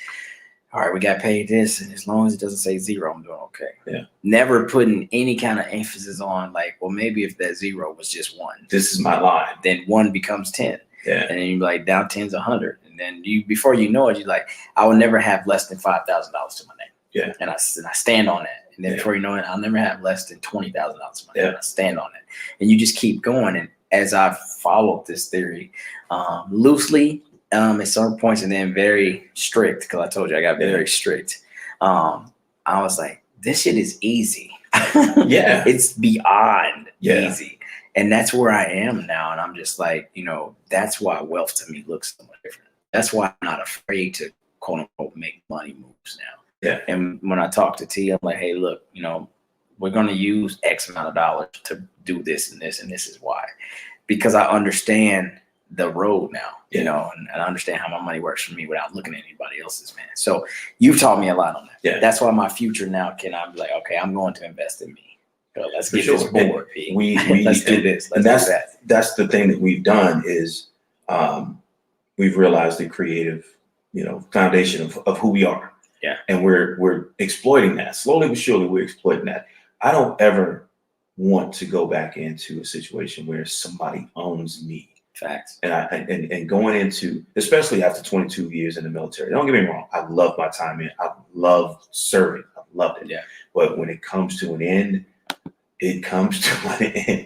Speaker 2: all right, we got paid this, and as long as it doesn't say zero, I'm doing okay.
Speaker 3: Yeah.
Speaker 2: Never putting any kind of emphasis on like, well, maybe if that zero was just 1,
Speaker 3: This is my line.
Speaker 2: then 1 becomes 10.
Speaker 3: Yeah.
Speaker 2: And then you're like, down 10's 100. And then before you know it, you're like, I will never have less than $5,000 to my name.
Speaker 3: Yeah.
Speaker 2: And I stand on that. And then before you know it, I'll never have less than $20,000 to my name. And I stand on it. And you just keep going. And as I've followed this theory loosely, at certain points, and then very strict, because I told you I got very strict. I was like, this shit is easy.
Speaker 3: Yeah.
Speaker 2: It's beyond
Speaker 3: Yeah.
Speaker 2: easy. And that's where I am now. And I'm just like, you know, that's why wealth to me looks so much different. That's why I'm not afraid to quote unquote make money moves now.
Speaker 3: Yeah.
Speaker 2: And when I talk to T, I'm like, hey, look, you know, we're going to use X amount of dollars to do this and this, and this is why. Because I understand the road now, you know, and I understand how my money works for me without looking at anybody else's, man. So you've taught me a lot on that.
Speaker 3: Yeah.
Speaker 2: That's why my future now I'm like, okay, I'm going to invest in me. So let's
Speaker 3: For
Speaker 2: get
Speaker 3: sure.
Speaker 2: this board. P.
Speaker 3: We
Speaker 2: let's do this.
Speaker 3: and
Speaker 2: Let's do that.
Speaker 3: that's the thing that we've done is we've realized the creative, you know, foundation of who we are.
Speaker 2: Yeah.
Speaker 3: And we're exploiting that. Slowly but surely we're exploiting that. I don't ever want to go back into a situation where somebody owns me.
Speaker 2: Facts.
Speaker 3: And going into, especially after 22 years in the military, don't get me wrong, I love my time in. I love serving. I loved it.
Speaker 2: Yeah.
Speaker 3: But when it comes to an end, it comes to an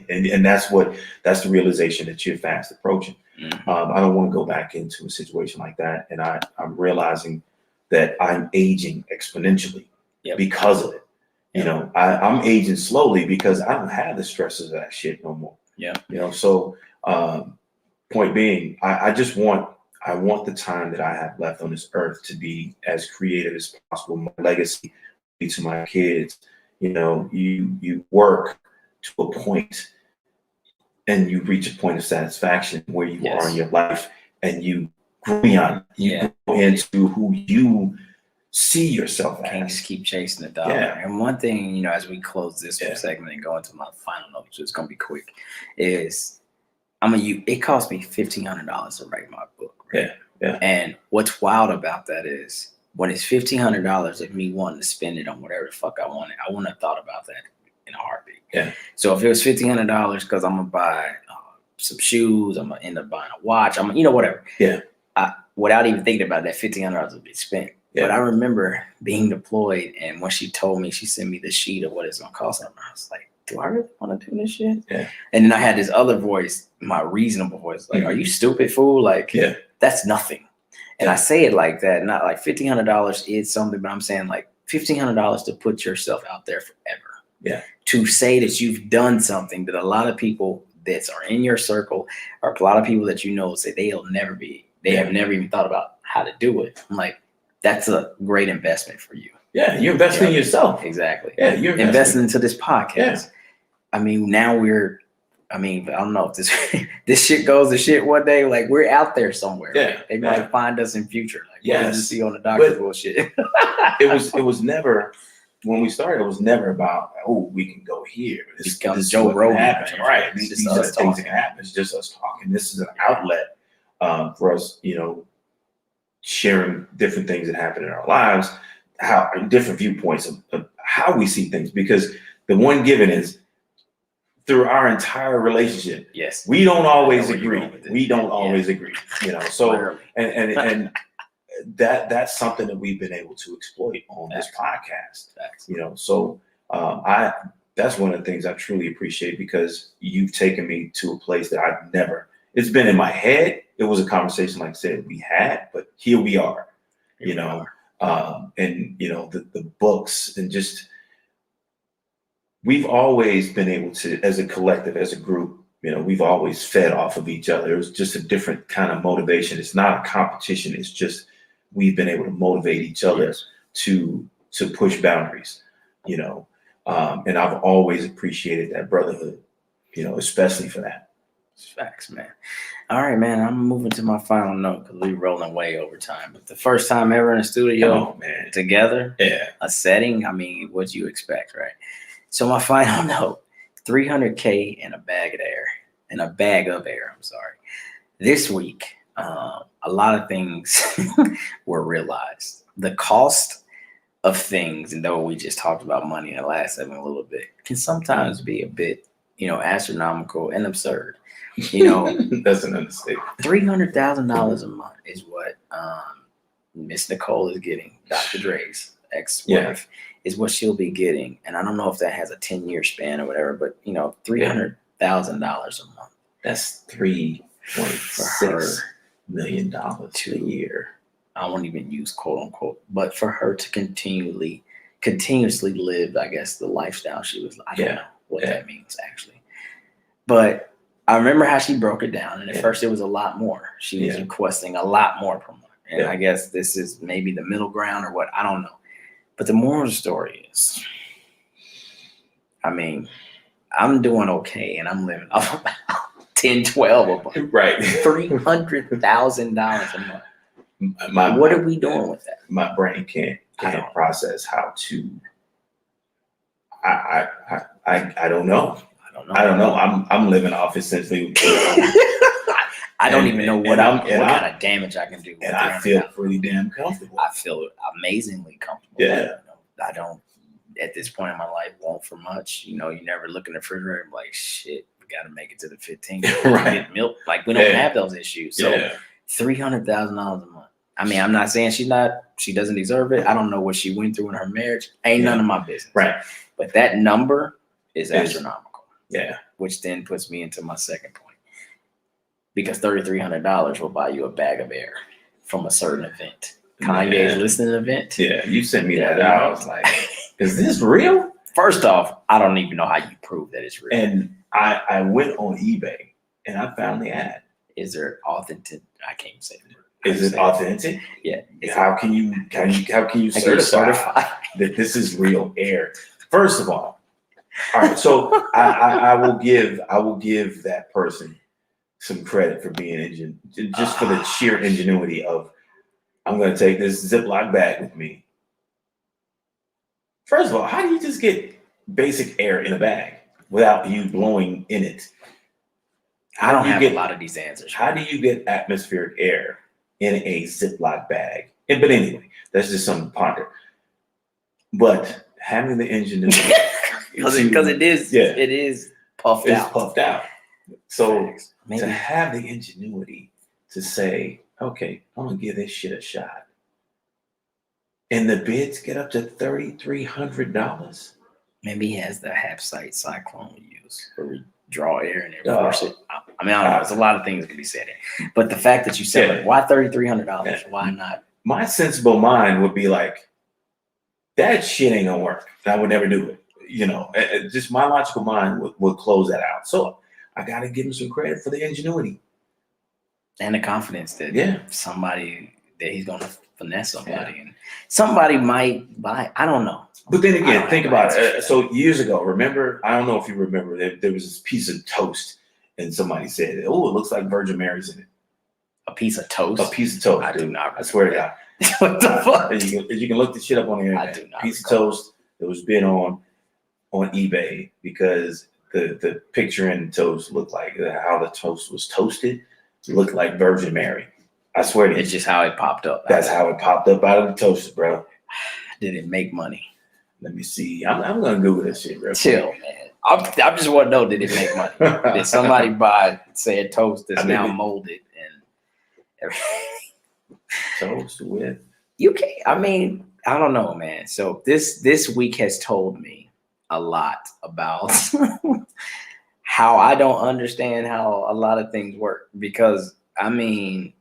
Speaker 3: end. And that's the realization that you're fast approaching.
Speaker 2: Mm-hmm.
Speaker 3: I don't want to go back into a situation like that. And I'm realizing that I'm aging exponentially because of it. You know, I'm aging slowly because I don't have the stresses of that shit no more.
Speaker 2: Yeah.
Speaker 3: You know, so point being, I want the time that I have left on this earth to be as creative as possible. My legacy to my kids. You know, you work to a point and you reach a point of satisfaction where you
Speaker 2: Yes.
Speaker 3: are in your life, and you grow beyond. You
Speaker 2: Yeah.
Speaker 3: grow into who you see yourself
Speaker 2: Can't
Speaker 3: as.
Speaker 2: just keep chasing the dollar.
Speaker 3: Yeah.
Speaker 2: And one thing, you know, as we close this
Speaker 3: Yeah.
Speaker 2: segment and go into my final notes, it's gonna be quick, is it cost me $1,500 to write my book. Right?
Speaker 3: Yeah.
Speaker 2: And what's wild about that is when it's $1,500 of me wanting to spend it on whatever the fuck I wanted, I wouldn't have thought about that in a heartbeat.
Speaker 3: Yeah.
Speaker 2: So if it was $1,500 because I'm gonna buy some shoes, I'm gonna end up buying a watch, whatever.
Speaker 3: Yeah.
Speaker 2: Without even thinking about it, that $1,500 would be spent.
Speaker 3: Yeah.
Speaker 2: But I remember being deployed, and when she told me, she sent me the sheet of what it's gonna cost. And I was like, do I really want to do this shit?
Speaker 3: Yeah.
Speaker 2: And then I had this other voice, my reasonable voice, like, are you stupid, fool? Like,
Speaker 3: Yeah.
Speaker 2: that's nothing. And I say it like that, not like $1,500 is something, but I'm saying like $1,500 to put yourself out there forever.
Speaker 3: Yeah.
Speaker 2: To say that you've done something that a lot of people that are in your circle, or a lot of people that you know, say they have never even thought about how to do it. I'm like, that's a great investment for you.
Speaker 3: Yeah, you're investing in yourself.
Speaker 2: Exactly.
Speaker 3: Yeah, you're
Speaker 2: investing into this podcast.
Speaker 3: Yeah.
Speaker 2: I mean, now I don't know if this shit goes to shit one day. Like, we're out there somewhere.
Speaker 3: Yeah,
Speaker 2: Right? They might find us in future. Like,
Speaker 3: Yes.
Speaker 2: we'll just see on the doctor
Speaker 3: But-
Speaker 2: bullshit.
Speaker 3: It was never, when we started, it was never about, oh, we can go here.
Speaker 2: Become
Speaker 3: is
Speaker 2: Joe
Speaker 3: what can
Speaker 2: Rogan,
Speaker 3: happen.
Speaker 2: man.
Speaker 3: Right.
Speaker 2: It's
Speaker 3: These
Speaker 2: just
Speaker 3: are
Speaker 2: us
Speaker 3: the things that
Speaker 2: talking.
Speaker 3: can happen. It's just us talking. This is an outlet for us, sharing different things that happen in our lives, how different viewpoints of how we see things. Because the one given is through our entire relationship,
Speaker 2: Yes.
Speaker 3: we don't always
Speaker 2: I know where you're
Speaker 3: agree.
Speaker 2: going with this.
Speaker 3: We don't
Speaker 2: Yeah.
Speaker 3: always agree. So
Speaker 2: Literally.
Speaker 3: and that's something that we've been able to exploit on this podcast.
Speaker 2: Facts.
Speaker 3: So that's one of the things I truly appreciate, because you've taken me to a place that it's been in my head. It was a conversation, like I said, we had, but here we are,
Speaker 2: Here we
Speaker 3: and the books, and just, we've always been able to, as a collective, as a group, we've always fed off of each other. It was just a different kind of motivation. It's not a competition. It's just, we've been able to motivate each other
Speaker 2: Yes.
Speaker 3: to push boundaries, and I've always appreciated that brotherhood, especially for that.
Speaker 2: Facts, man. All right, man. I'm moving to my final note because we're rolling way over time. But the first time ever in a studio
Speaker 3: Oh man,
Speaker 2: together,
Speaker 3: yeah,
Speaker 2: a setting, what do you expect, right? So my final note, 300K in a bag of air. I'm sorry. This week, a lot of things were realized. The cost of things, and though we just talked about money in the last segment a little bit, can sometimes be a bit, astronomical and absurd.
Speaker 3: that's an understatement.
Speaker 2: $300,000 a month is what Miss Nicole is getting. Dr. Dre's ex-wife is what she'll be getting, and I don't know if that has a 10-year span or whatever. But $300,000 a month.
Speaker 3: That's
Speaker 2: For her.
Speaker 3: $3.6 million a year.
Speaker 2: I won't even use quote unquote, but for her to continuously live, I guess, the lifestyle she was. I don't know what that means actually, but I remember how she broke it down, and at first it was a lot more. She was requesting a lot more per month, and I guess this is maybe the middle ground or what, I don't know. But the moral of the story is, I'm doing okay, and I'm living off about 10, 12 a month.
Speaker 3: Right.
Speaker 2: $300,000 a month. What are we doing with that?
Speaker 3: My brain can't process how to. I don't know. I don't know. I'm living off essentially.
Speaker 2: I don't even know what kind of damage I can do.
Speaker 3: And I feel pretty damn comfortable.
Speaker 2: I feel amazingly comfortable.
Speaker 3: Yeah.
Speaker 2: I don't, at this point in my life, want for much. You never look in the refrigerator and be like, shit, we got to make it to the 15th.
Speaker 3: Right.
Speaker 2: Get milk. Like, we don't have those issues. So $300,000 a month. I'm not saying she doesn't deserve it. I don't know what she went through in her marriage. Ain't none of my business.
Speaker 3: Right.
Speaker 2: But that number is astronomical.
Speaker 3: Yeah.
Speaker 2: Which then puts me into my second point. Because $3,300 will buy you a bag of air from a certain event. Kanye's listening event.
Speaker 3: Yeah, you sent me that. I was like, is this real?
Speaker 2: First off, I don't even know how you prove that it's real.
Speaker 3: And I went on eBay and I found the ad.
Speaker 2: Is there authentic? I can't say that.
Speaker 3: Is it authentic?
Speaker 2: Yeah.
Speaker 3: How can you certify that this is real air? First of all, All right, so I will give that person some credit for being just for the sheer ingenuity of, I'm going to take this Ziploc bag with me. First of all, how do you just get basic air in a bag without you blowing in it?
Speaker 2: I don't have a lot of these answers.
Speaker 3: How do you get atmospheric air in a Ziploc bag? But anyway, that's just something to ponder. But having the ingenuity,
Speaker 2: because it is puffed out.
Speaker 3: It's puffed out. So
Speaker 2: Maybe.
Speaker 3: to have the ingenuity to say, okay, I'm gonna give this shit a shot, and the bids get up to $3,300.
Speaker 2: Maybe he has the hapsite cyclone we use where we draw air and then force it. I mean, I don't know. There's a lot of things that can be said here. But the fact that you said, like, why $3,300? Why not?
Speaker 3: My sensible mind would be like, that shit ain't gonna work. I would never do it. You know, just my logical mind would close that out. So I got to give him some credit for the ingenuity.
Speaker 2: And the confidence that somebody, that he's going to finesse somebody. And somebody might buy, I don't know.
Speaker 3: But then again, think about it. So years ago, remember, I don't know if you remember, there was this piece of toast and somebody said, oh, it looks like Virgin Mary's in it.
Speaker 2: A piece of toast?
Speaker 3: A piece of toast.
Speaker 2: I do not.
Speaker 3: I swear to God.
Speaker 2: What the fuck?
Speaker 3: You can look the shit up on the internet.
Speaker 2: I do not.
Speaker 3: Piece of toast that was bid on eBay because the picture in the toast looked like how the toast was toasted. It looked like Virgin Mary. I swear to you.
Speaker 2: It's just how it popped up.
Speaker 3: That's how it popped up out of the toaster, bro.
Speaker 2: Did it make money?
Speaker 3: Let me see. I'm gonna Google this shit, bro.
Speaker 2: Chill, man. I just want to know, did it make money? Did somebody buy, say, a toast that's now molded and everything?
Speaker 3: Toast with?
Speaker 2: You can't. I mean, I don't know, man. So this week has told me a lot about how I don't understand how a lot of things work. Because I mean,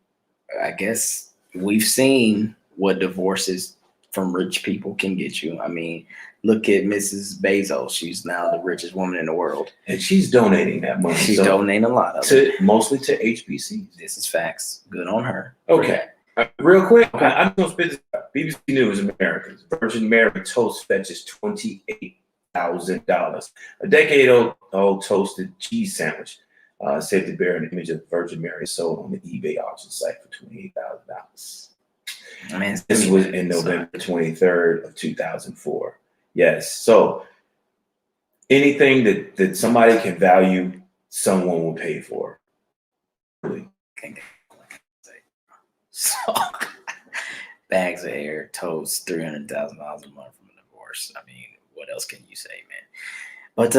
Speaker 2: I guess we've seen what divorces from rich people can get you. I mean, look at Mrs. Bezos. She's now the richest woman in the world.
Speaker 3: And she's donating that money.
Speaker 2: She's donating a lot of it.
Speaker 3: Mostly to HBCs.
Speaker 2: This is facts. Good on her.
Speaker 3: Okay. Real quick, I'm going to spit this out. BBC News Americans. Virgin Mary toast fetches $28,000. A decade-old toasted cheese sandwich said to bear an image of Virgin Mary sold on the eBay auction site for $28,000.
Speaker 2: I mean,
Speaker 3: this was in November 23rd of 2004. Yes. So anything that somebody can value, someone will pay for. Really.
Speaker 2: So bags of hair, toast, $300,000 a month from a divorce. I mean, what else can you say, man? But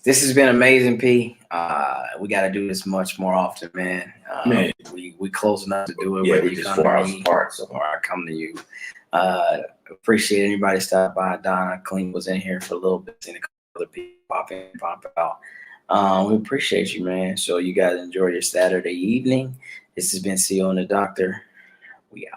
Speaker 2: this has been amazing, P. We got to do this much more often, man. We close enough to do it.
Speaker 3: Yeah,
Speaker 2: whether
Speaker 3: we
Speaker 2: you
Speaker 3: just
Speaker 2: come
Speaker 3: 4
Speaker 2: to
Speaker 3: hours
Speaker 2: me
Speaker 3: apart, so.
Speaker 2: or I come to you. Appreciate anybody stop by. Donna Clean was in here for a little bit, and a couple other people pop in, pop out. We appreciate you, man. So you guys enjoy your Saturday evening. This has been CO and the Doctor. We out.